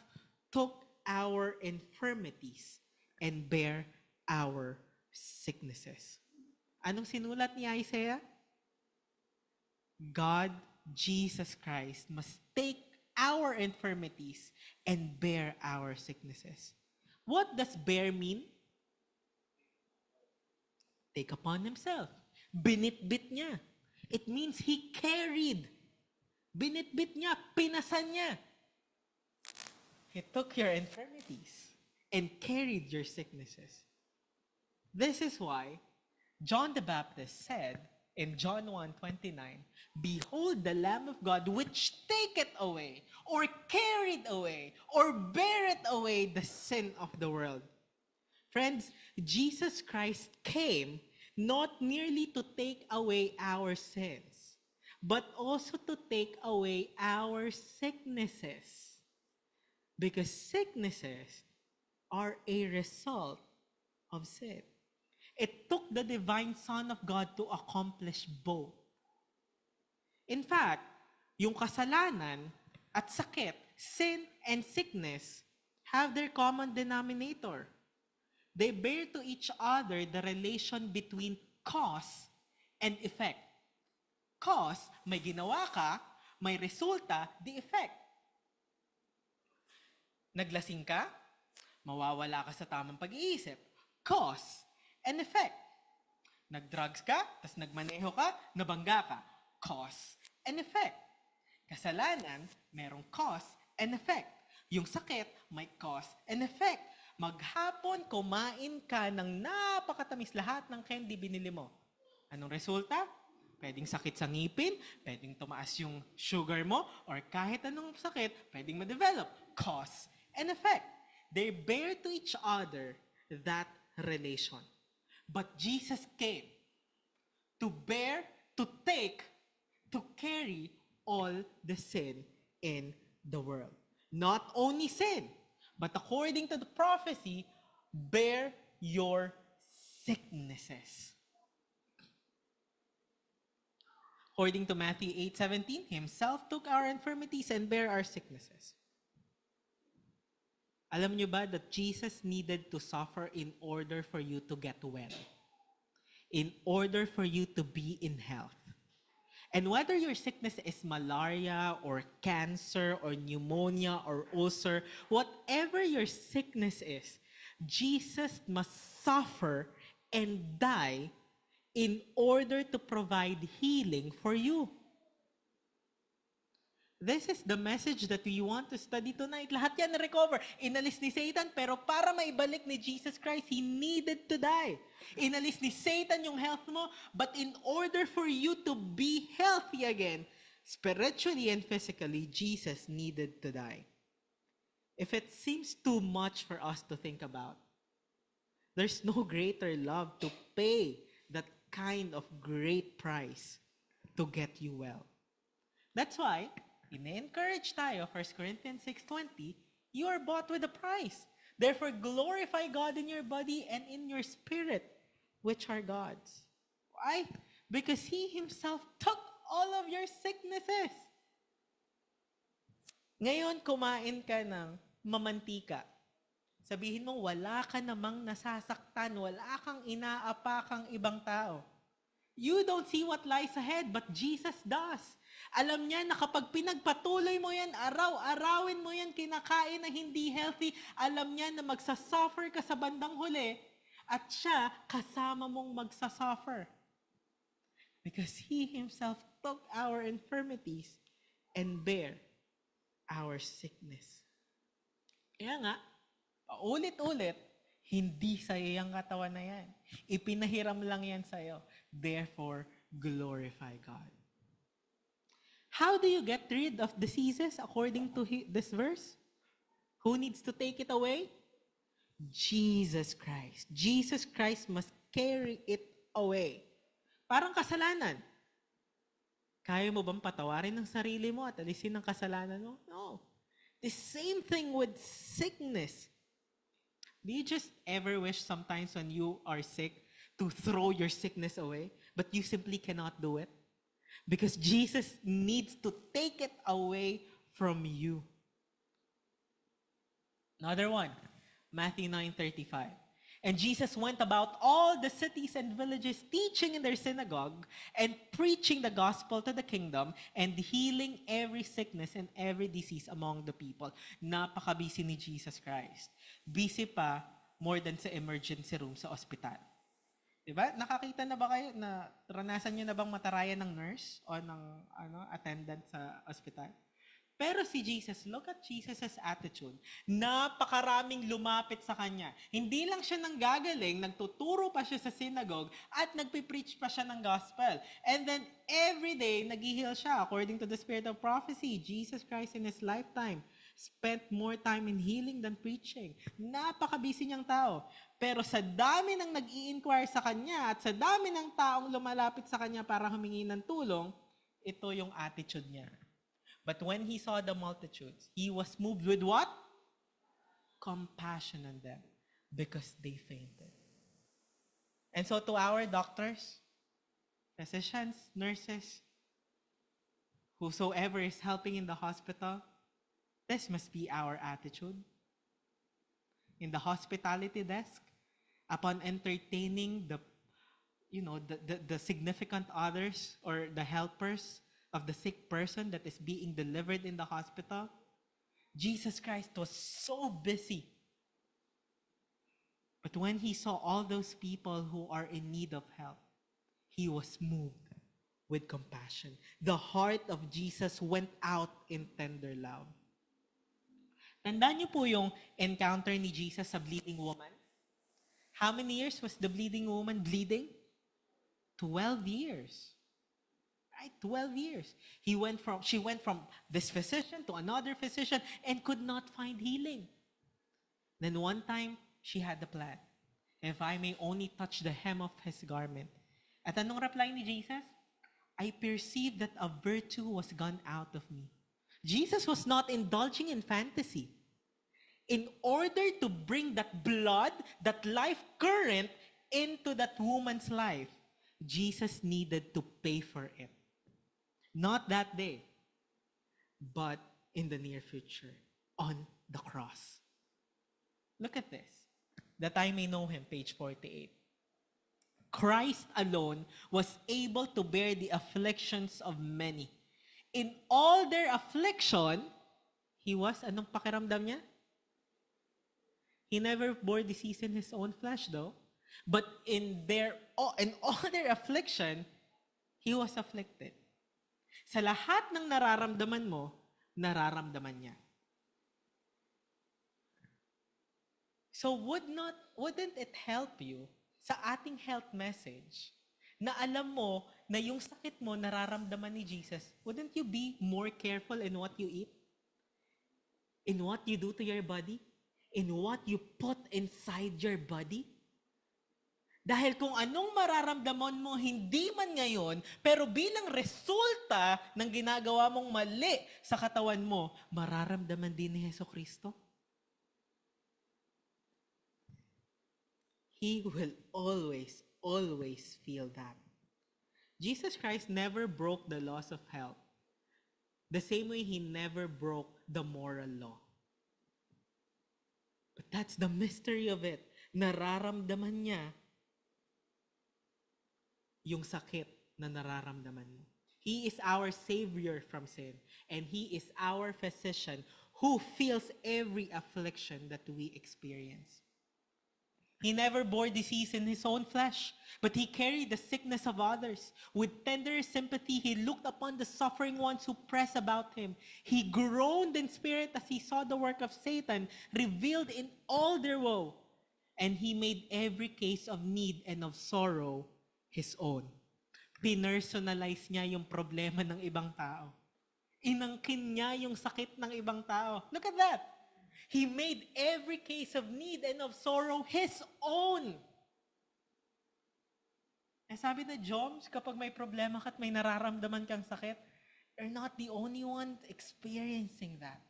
took our infirmities and bare our sicknesses. Anong sinulat ni Isaiah? God, Jesus Christ, must take our infirmities and bear our sicknesses. What does bear mean? Take upon himself. Binitbit niya. It means he carried. Binitbit niya, pinasan niya. He took your infirmities and carried your sicknesses. This is why John the Baptist said in John 1:29, Behold the Lamb of God which taketh away, or carried away, or beareth away the sin of the world. Friends, Jesus Christ came not merely to take away our sins, but also to take away our sicknesses. Because sicknesses are a result of sin. It took the divine Son of God to accomplish both. In fact, yung kasalanan at sakit, sin and sickness, have their common denominator. They bear to each other the relation between cause and effect. Cause, may ginawa ka, may resulta, the effect. Naglasing ka, mawawala ka sa tamang pag-iisip. Cause and effect. Nag-drugs ka, tas nagmaneho ka, nabangga ka. Cause and effect. Kasalanan, merong cause and effect. Yung sakit, may cause and effect. Maghapon, kumain ka ng napakatamis lahat ng candy binili mo. Anong resulta? Pwedeng sakit sa ngipin, pwedeng tumaas yung sugar mo, or kahit anong sakit, pwedeng ma-develop. Cause and effect. They bear to each other that relation. But Jesus came to bear, to take, to carry all the sin in the world. Not only sin, but according to the prophecy, bear your sicknesses. According to Matthew 8:17, Himself took our infirmities and bare our sicknesses. Alam niyo ba that Jesus needed to suffer in order for you to get well? In order for you to be in health. And whether your sickness is malaria or cancer or pneumonia or ulcer, whatever your sickness is, Jesus must suffer and die in order to provide healing for you. This is the message that we want to study tonight. Lahat yan na-recover. Inalis ni Satan, pero para maibalik ni Jesus Christ, He needed to die. Inalis ni Satan yung health mo, but in order for you to be healthy again, spiritually and physically, Jesus needed to die. If it seems too much for us to think about, there's no greater love to pay that kind of great price to get you well. That's why, ine-encourage tayo, 1 Corinthians 6:20, you are bought with a price. Therefore, glorify God in your body and in your spirit, which are God's. Why? Because He Himself took all of your sicknesses. Ngayon, kumain ka ng mamantika. Sabihin mo, wala ka namang nasasaktan, wala kang inaapakang ibang tao. You don't see what lies ahead, but Jesus does. Alam niya na kapag pinagpatuloy mo yan, araw-arawin mo yan, kinakain na hindi healthy, alam niya na magsasuffer ka sa bandang huli, at siya kasama mong magsasuffer. Because He Himself took our infirmities and bear our sickness. Kaya nga, paulit-ulit, hindi sa'yo yung katawan na yan. Ipinahiram lang yan sa'yo. Therefore, glorify God. How do you get rid of diseases according to this verse? Who needs to take it away? Jesus Christ. Jesus Christ must carry it away. Parang kasalanan. Kaya mo bang patawarin ng sarili mo at alisin ang kasalanan mo? No. The same thing with sickness. Do you just ever wish sometimes when you are sick to throw your sickness away, but you simply cannot do it? Because Jesus needs to take it away from you. Another one, Matthew 9:35. And Jesus went about all the cities and villages, teaching in their synagogue and preaching the gospel to the kingdom and healing every sickness and every disease among the people. Napaka-busy ni Jesus Christ. Busy pa more than sa emergency room sa ospital. Diba? Nakakita na ba kayo na ranasan nyo na bang matarayan ng nurse o ng attendant sa ospital? Pero si Jesus, look at Jesus' attitude. Napakaraming lumapit sa Kanya. Hindi lang siya nanggagaling, nagtuturo pa siya sa synagogue at nagpipreach pa siya ng gospel. And then every day, nag-heal siya. According to the spirit of prophecy, Jesus Christ in His lifetime spent more time in healing than preaching. Napaka-busy niyang tao. Pero sa dami ng nag-i-inquire sa Kanya at sa dami ng taong lumalapit sa Kanya para humingi ng tulong, ito yung attitude niya. But when He saw the multitudes, He was moved with what? Compassion on them because they fainted. And so to our doctors, physicians, nurses, whosoever is helping in the hospital, this must be our attitude. In the hospitality desk, upon entertaining the significant others or the helpers of the sick person that is being delivered in the hospital, Jesus Christ was so busy. But when he saw all those people who are in need of help, he was moved with compassion. The heart of Jesus went out in tender love. Tandaan niyo po yung encounter ni Jesus sa bleeding woman? How many years was the bleeding woman bleeding? 12 years. Right? 12 years. She went from this physician to another physician and could not find healing. Then one time, she had the plan. If I may only touch the hem of his garment. At anong reply ni Jesus? I perceived that a virtue was gone out of me. Jesus was not indulging in fantasy. In order to bring that blood, that life current into that woman's life, Jesus needed to pay for it. Not that day, but in the near future, on the cross. Look at this. That I may know him, page 48. Christ alone was able to bear the afflictions of many. In all their affliction, he was, anong pakiramdam niya? He never bore disease in his own flesh though. But in all their affliction, he was afflicted. Sa lahat ng nararamdaman mo, nararamdaman niya. So wouldn't it help you sa ating health message na alam mo na yung sakit mo nararamdaman ni Jesus? Wouldn't you be more careful in what you eat? In what you do to your body? In what you put inside your body? Dahil kung anong mararamdaman mo, hindi man ngayon, pero bilang resulta ng ginagawa mong mali sa katawan mo, mararamdaman din ni Jesucristo. He will always, always feel that. Jesus Christ never broke the laws of health. The same way he never broke the moral law. But that's the mystery of it. Nararamdaman niya yung sakit na nararamdaman mo. He is our Savior from sin. And He is our physician who feels every affliction that we experience. He never bore disease in his own flesh, but he carried the sickness of others. With tender sympathy, he looked upon the suffering ones who press about him. He groaned in spirit as he saw the work of Satan revealed in all their woe. And he made every case of need and of sorrow his own. Pinersonalize niya yung problema ng ibang tao. Inangkin niya yung sakit ng ibang tao. Look at that. He made every case of need and of sorrow his own. Eh sabi na Joms, kapag may problema ka at may nararamdaman kang sakit, you're not the only one experiencing that.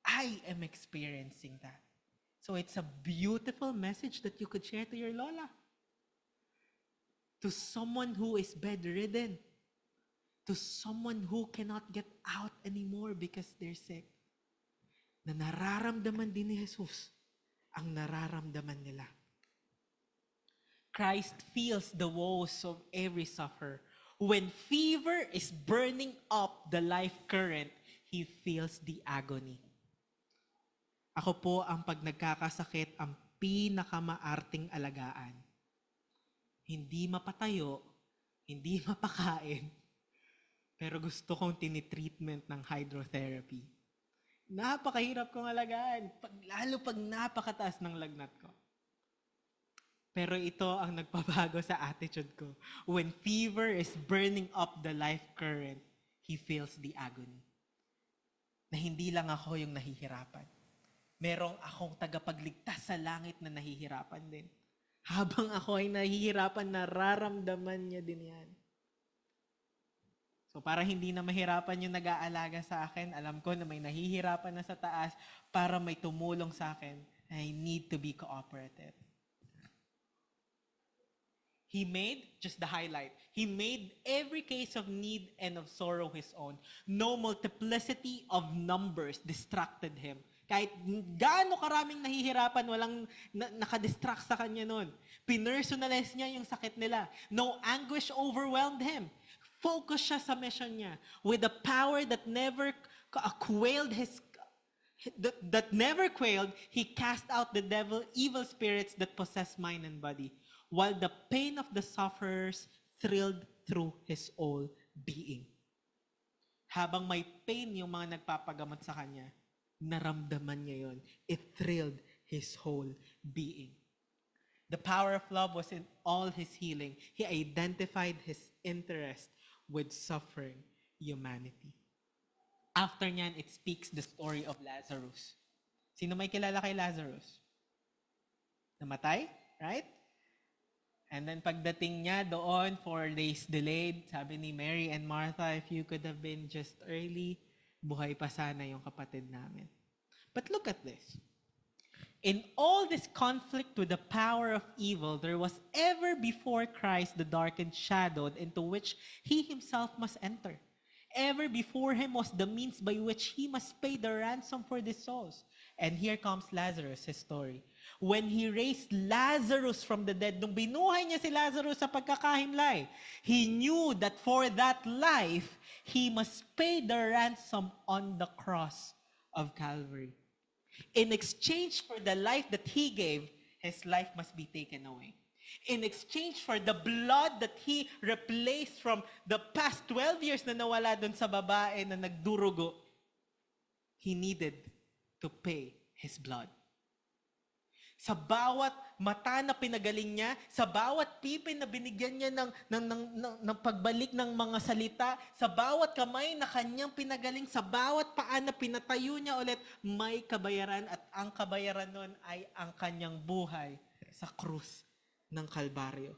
I am experiencing that. So it's a beautiful message that you could share to your lola. To someone who is bedridden. To someone who cannot get out anymore because they're sick. Na nararamdaman din ni Jesus ang nararamdaman nila. Christ feels the woes of every sufferer. When fever is burning up the life current, He feels the agony. Ako po ang pag nagkakasakit ang pinakamaarting alagaan. Hindi mapatayo, hindi mapakain, pero gusto kong tinitreatment ng hydrotherapy. Napakahirap kong alagaan, lalo pag napakataas ng lagnat ko. Pero ito ang nagpabago sa attitude ko. When fever is burning up the life current, he feels the agony. Na hindi lang ako yung nahihirapan. Merong akong tagapagligtas sa langit na nahihirapan din. Habang ako ay nahihirapan, nararamdaman niya din yan. So para hindi na mahirapan yung nag-aalaga sa akin, alam ko na may nahihirapan na sa taas para may tumulong sa akin. I need to be cooperative. He made just the highlight. He made every case of need and of sorrow his own. No multiplicity of numbers distracted him. Kahit gaano karaming nahihirapan, walang nakadistract sa kanya nun. Pinersonalize niya yung sakit nila. No anguish overwhelmed him. Focus siya sa mission niya. With a power that never quailed he cast out the evil spirits that possess mind and body, while the pain of the sufferers thrilled through his whole being. Habang may pain yung mga nagpapagamot sa kanya, naramdaman niya yon. It thrilled his whole being. The power of love was in all his healing. He identified his interest with suffering humanity. After niyan, it speaks the story of Lazarus. Sino may kilala kay Lazarus? Namatay, right? And then pagdating niya doon, 4 days delayed, sabi ni Mary and Martha, if you could have been just early, buhay pa sana yung kapatid namin. But look at this. In all this conflict with the power of evil, there was ever before Christ the darkened shadow into which he himself must enter. Ever before him was the means by which he must pay the ransom for these souls. And here comes Lazarus, his story. When he raised Lazarus from the dead, nung binuhay niya si Lazarus sa pagkakahimlay, he knew that for that life, he must pay the ransom on the cross of Calvary. In exchange for the life that he gave, his life must be taken away. In exchange for the blood that he replaced from the past 12 years na nawala dun sa babae na nagdurugo, he needed to pay his blood. Sa bawat mata na pinagaling niya, sa bawat pipi na binigyan niya ng pagbalik ng mga salita, sa bawat kamay na kanyang pinagaling, sa bawat paa na pinatayo niya ulit, may kabayaran at ang kabayaran nun ay ang kanyang buhay sa krus ng Kalbaryo.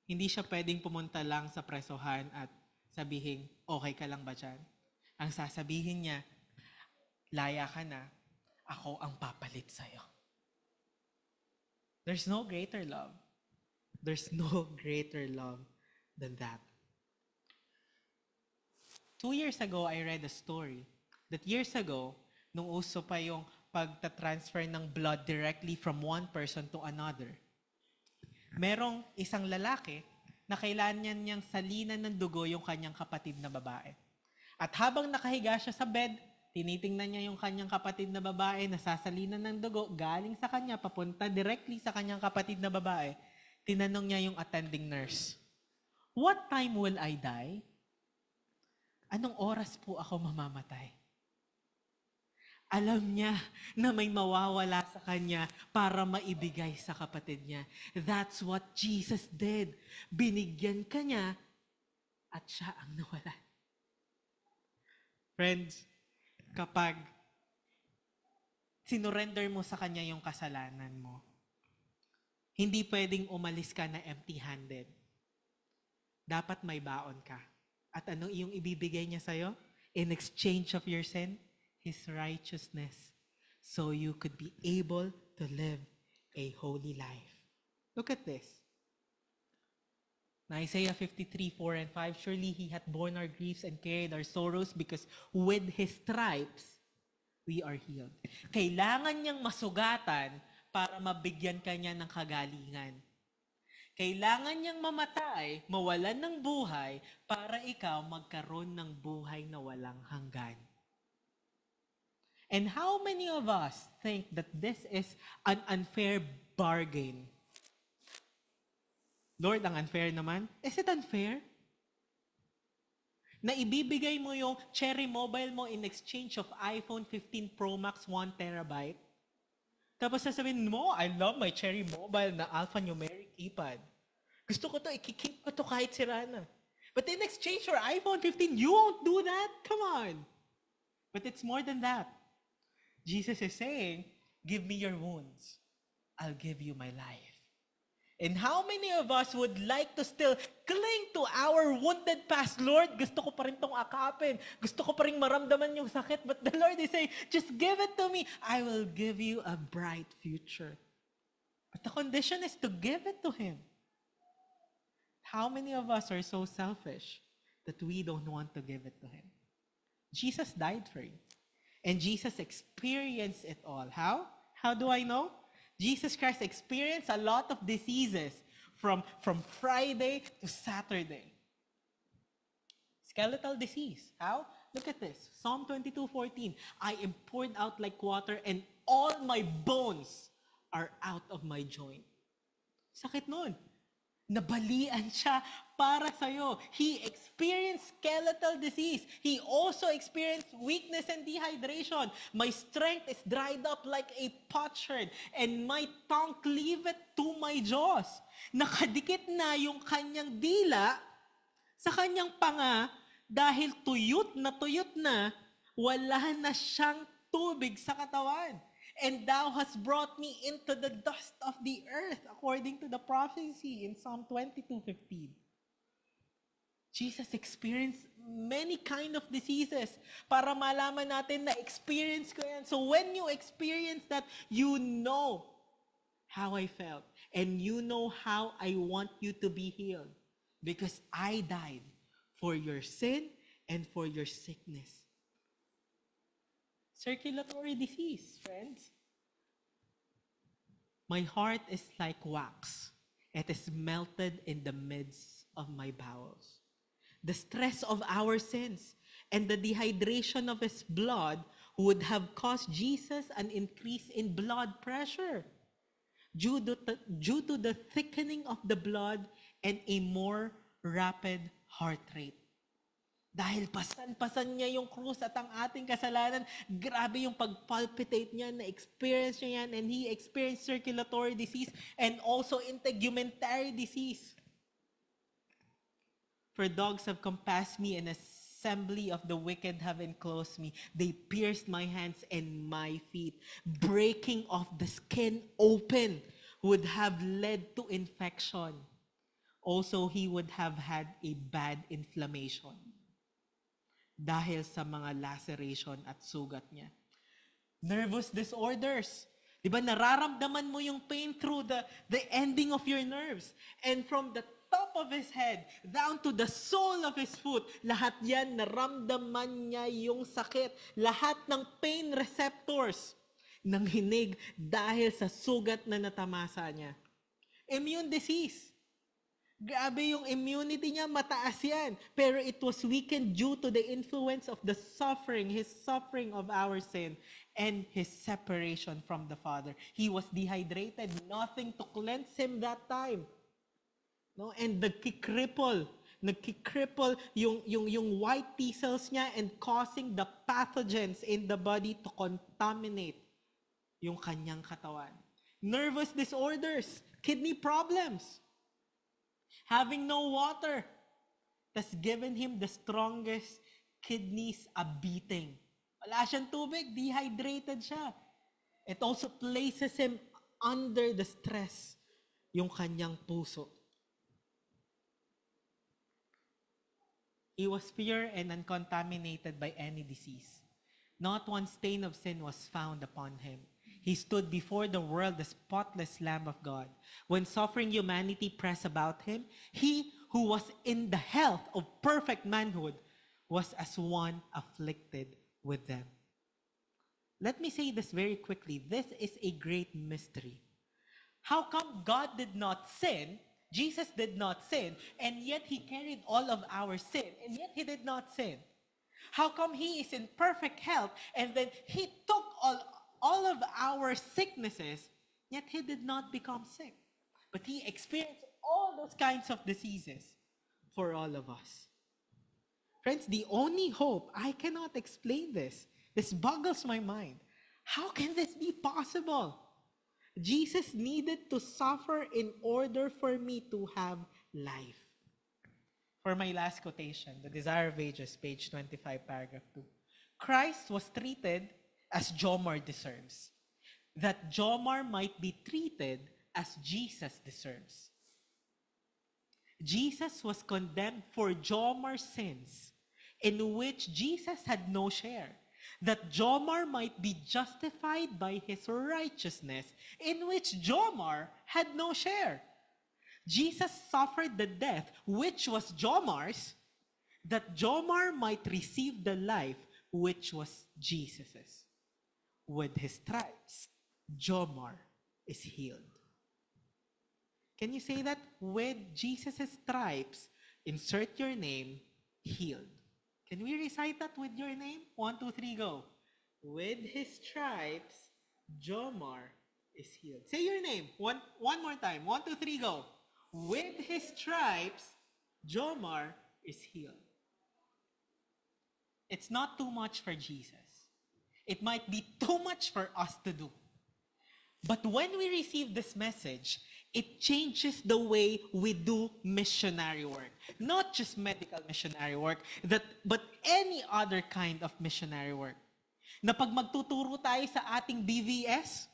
Hindi siya pwedeng pumunta lang sa presohan at sabihin, okay ka lang ba dyan? Ang sasabihin niya, laya ka na, ako ang papalit sa'yo. There's no greater love. There's no greater love than that. 2 years ago, I read a story that years ago, nung uso pa yung pagta-transfer ng blood directly from one person to another, merong isang lalaki na kailangan niyang salinan ng dugo yung kanyang kapatid na babae. At habang nakahiga siya sa bed, tinitingnan niya yung kanyang kapatid na babae na sasalinan ng dugo galing sa kanya, papunta directly sa kanyang kapatid na babae. Tinanong niya yung attending nurse, "What time will I die?" Anong oras po ako mamamatay? Alam niya na may mawawala sa kanya para maibigay sa kapatid niya. That's what Jesus did. Binigyan ka niya at siya ang nawala. Friends, kapag sinurrender mo sa kanya yung kasalanan mo, hindi pwedeng umalis ka na empty-handed. Dapat may baon ka. At anong iyong ibibigay niya sa'yo? In exchange of your sin, His righteousness, so you could be able to live a holy life. Look at this. In Isaiah 53:4 and 5, surely He hath borne our griefs and carried our sorrows, because with His stripes, we are healed. Kailangan niyang masugatan para mabigyan ka niya ng kagalingan. Kailangan niyang mamatay, mawalan ng buhay, para ikaw magkaroon ng buhay na walang hanggan. And how many of us think that this is an unfair bargain? Lord, ang unfair naman. Is it unfair? Na ibibigay mo yung cherry mobile mo in exchange of iPhone 15 Pro Max 1 terabyte? Tapos sasabihin mo, I love my cherry mobile na alphanumeric keypad. Gusto ko to, ikikeep ko to kahit sira na. But in exchange for iPhone 15, you won't do that? Come on. But it's more than that. Jesus is saying, give me your wounds. I'll give you my life. And how many of us would like to still cling to our wounded past? Lord, gusto ko pa rin tong akapin. Gusto ko pa rin maramdaman yung sakit. But the Lord is saying, just give it to me. I will give you a bright future. But the condition is to give it to him. How many of us are so selfish that we don't want to give it to him? Jesus died for you. And Jesus experienced it all. How? How do I know? Jesus Christ experienced a lot of diseases from Friday to Saturday. Skeletal disease. How? Look at this. Psalm 22:14. I am poured out like water and all my bones are out of my joint. Sakit nun. Nabalian siya para sa'yo. He experienced skeletal disease. He also experienced weakness and dehydration. My strength is dried up like a potsherd, and my tongue cleaveth to my jaws. Nakadikit na yung kanyang dila sa kanyang panga dahil tuyot na, wala na siyang tubig sa katawan. And thou hast brought me into the dust of the earth, according to the prophecy in Psalm 22:15. Jesus experienced many kind of diseases para malaman natin na experience ko yan. So when you experience that, you know how I felt. And you know how I want you to be healed. Because I died for your sin and for your sickness. Circulatory disease, friends. My heart is like wax. It is melted in the midst of my bowels. The stress of our sins and the dehydration of his blood would have caused Jesus an increase in blood pressure due to the thickening of the blood and a more rapid heart rate. Dahil pasan-pasan niya yung krus at ang ating kasalanan, grabe yung pag-palpitate niya, na-experience niya yan, and he experienced circulatory disease and also integumentary disease. For dogs have compassed me, and assembly of the wicked have enclosed me. They pierced my hands and my feet. Breaking of the skin open would have led to infection. Also, he would have had a bad inflammation dahil sa mga laceration at sugat niya. Nervous disorders. Diba, nararamdaman mo yung pain through the ending of your nerves. And from the top of his head down to the sole of his foot, lahat yan, naramdaman niya yung sakit. Lahat ng pain receptors ng hinig dahil sa sugat na natamasa niya. Immune disease. Grabe yung immunity niya, mataas yan. Pero it was weakened due to the influence of the suffering, his suffering of our sin, and his separation from the Father. He was dehydrated, nothing to cleanse him that time. No? And nagkikripple yung white T cells niya and causing the pathogens in the body to contaminate yung kanyang katawan. Nervous disorders, kidney problems. Having no water has given him the strongest kidneys a beating. Wala siyang tubig, dehydrated siya. It also places him under the stress, yung kanyang puso. He was pure and uncontaminated by any disease. Not one stain of sin was found upon him. He stood before the world, the spotless Lamb of God. When suffering humanity pressed about him, he who was in the health of perfect manhood was as one afflicted with them. Let me say this very quickly. This is a great mystery. How come God did not sin, Jesus did not sin, and yet he carried all of our sin, and yet he did not sin? How come he is in perfect health, and then he took all of our sicknesses, yet he did not become sick? But he experienced all those kinds of diseases for all of us. Friends, the only hope, I cannot explain this. This boggles my mind. How can this be possible? Jesus needed to suffer in order for me to have life. For my last quotation, The Desire of Ages, page 25, paragraph 2. Christ was treated as Jomar deserves, that Jomar might be treated as Jesus deserves. Jesus was condemned for Jomar's sins, in which Jesus had no share, that Jomar might be justified by his righteousness, in which Jomar had no share. Jesus suffered the death which was Jomar's, that Jomar might receive the life which was Jesus's. With his stripes, Jomar is healed. Can you say that? With Jesus' stripes, insert your name, healed. Can we recite that with your name? 1, 2, 3, go. With his stripes, Jomar is healed. Say your name. One more time. 1, 2, 3, go. With his stripes, Jomar is healed. It's not too much for Jesus. It might be too much for us to do. But when we receive this message, it changes the way we do missionary work. Not just medical missionary work, but any other kind of missionary work. Na pag magtuturo tayo sa ating BVS,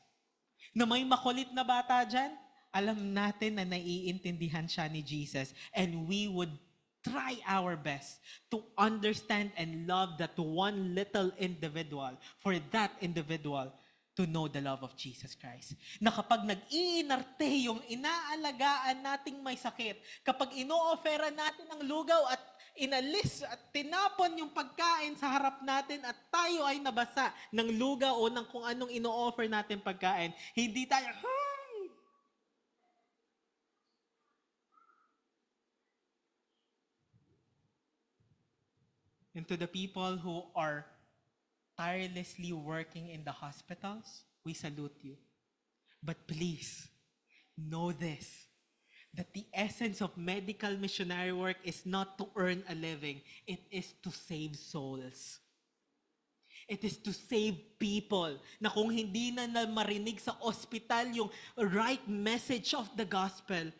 na may makulit na bata dyan, alam natin na naiintindihan siya ni Jesus, and we would try our best to understand and love that one little individual, for that individual to know the love of Jesus Christ. Na kapag nag-iinarte yung inaalagaan nating may sakit, kapag ino-offera natin ang lugaw at inalis at tinapon yung pagkain sa harap natin at tayo ay nabasa ng lugaw o ng kung anong ino-offer natin pagkain, hindi tayo, And to the people who are tirelessly working in the hospitals, we salute you. But please, know this, that the essence of medical missionary work is not to earn a living. It is to save souls. It is to save people na kung hindi na marinig sa ospital yung right message of the gospel,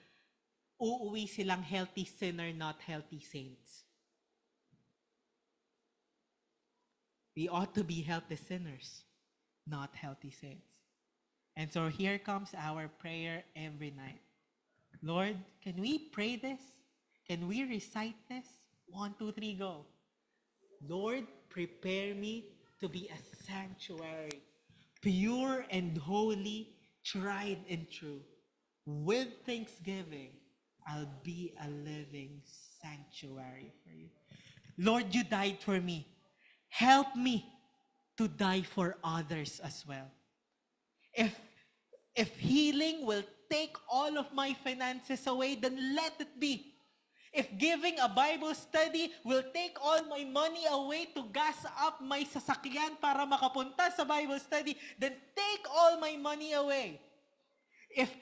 uuwi silang healthy sinner, not healthy saints. We ought to be healthy sinners, not healthy saints. And so here comes our prayer every night. Lord, can we pray this? Can we recite this? 1, 2, 3, go. Lord, prepare me to be a sanctuary, pure and holy, tried and true. With thanksgiving, I'll be a living sanctuary for you. Lord, you died for me. Help me to die for others as well. If healing will take all of my finances away, then let it be. If giving a Bible study will take all my money away to gas up my sasakyan para makapunta sa Bible study, then take all my money away. If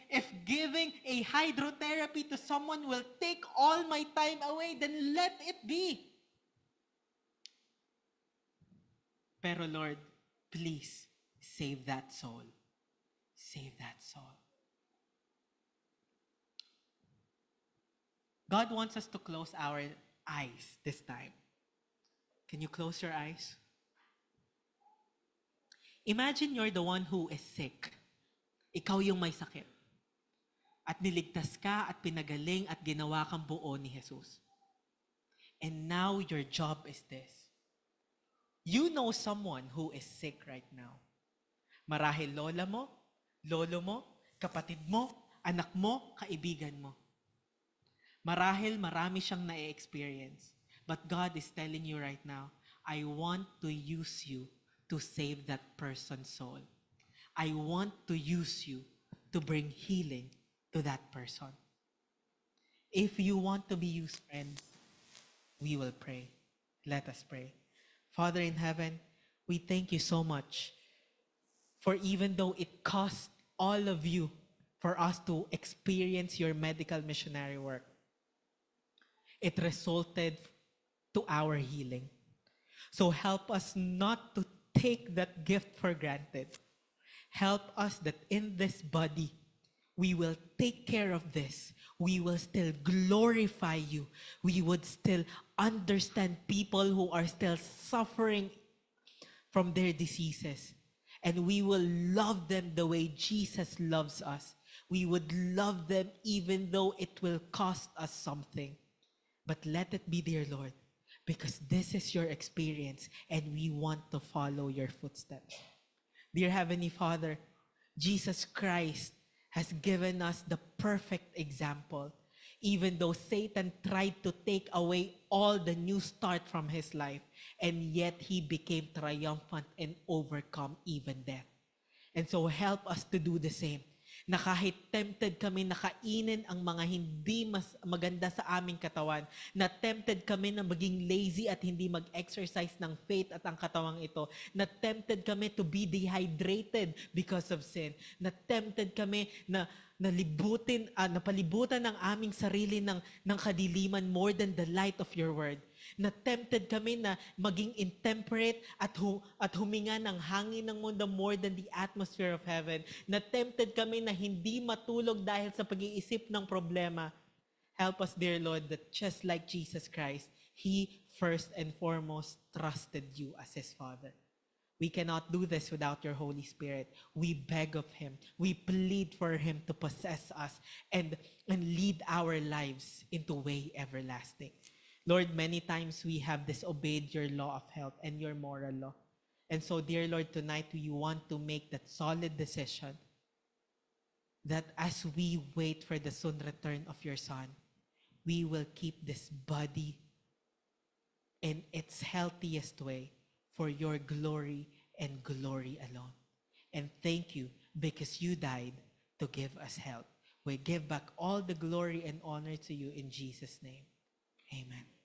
giving a hydrotherapy to someone will take all my time away, then let it be. Pero Lord, please save that soul. Save that soul. God wants us to close our eyes this time. Can you close your eyes? Imagine you're the one who is sick. Ikaw yung may sakit. At niligtas ka at pinagaling at ginawa kang buo ni Jesus. And now your job is this. You know someone who is sick right now. Marahil lola mo, lolo mo, kapatid mo, anak mo, kaibigan mo. Marahil marami siyang na-experience. But God is telling you right now, I want to use you to save that person's soul. I want to use you to bring healing to that person. If you want to be used, friends, we will pray. Let us pray. Father in heaven, we thank you so much for even though it cost all of you for us to experience your medical missionary work, it resulted to our healing. So help us not to take that gift for granted. Help us that in this body, we will take care of this. We will still glorify you. We would still understand people who are still suffering from their diseases. And we will love them the way Jesus loves us. We would love them even though it will cost us something. But let it be, dear Lord, because this is your experience and we want to follow your footsteps. Dear Heavenly Father, Jesus Christ has given us the perfect example. Even though Satan tried to take away all the new start from his life, and yet he became triumphant and overcome even death. And so help us to do the same. Na kahit tempted kami na kainin ang mga hindi mas maganda sa aming katawan, na tempted kami na maging lazy at hindi mag-exercise ng faith at ang katawang ito, na tempted kami to be dehydrated because of sin, na tempted kami na napalibutan ng aming sarili ng kadiliman more than the light of your word. Na tempted kami na maging intemperate at huminga ng hangin ng mundo more than the atmosphere of heaven. Na tempted kami na hindi matulog dahil sa pag-iisip ng problema. Help us, dear Lord, that just like Jesus Christ, He first and foremost trusted you as His Father. We cannot do this without your Holy Spirit. We beg of Him. We plead for Him to possess us and lead our lives into way everlasting. Lord, many times we have disobeyed your law of health and your moral law. And so, dear Lord, tonight we want to make that solid decision that as we wait for the soon return of your Son, we will keep this body in its healthiest way for your glory and glory alone. And thank you because you died to give us health. We give back all the glory and honor to you in Jesus' name. Amen.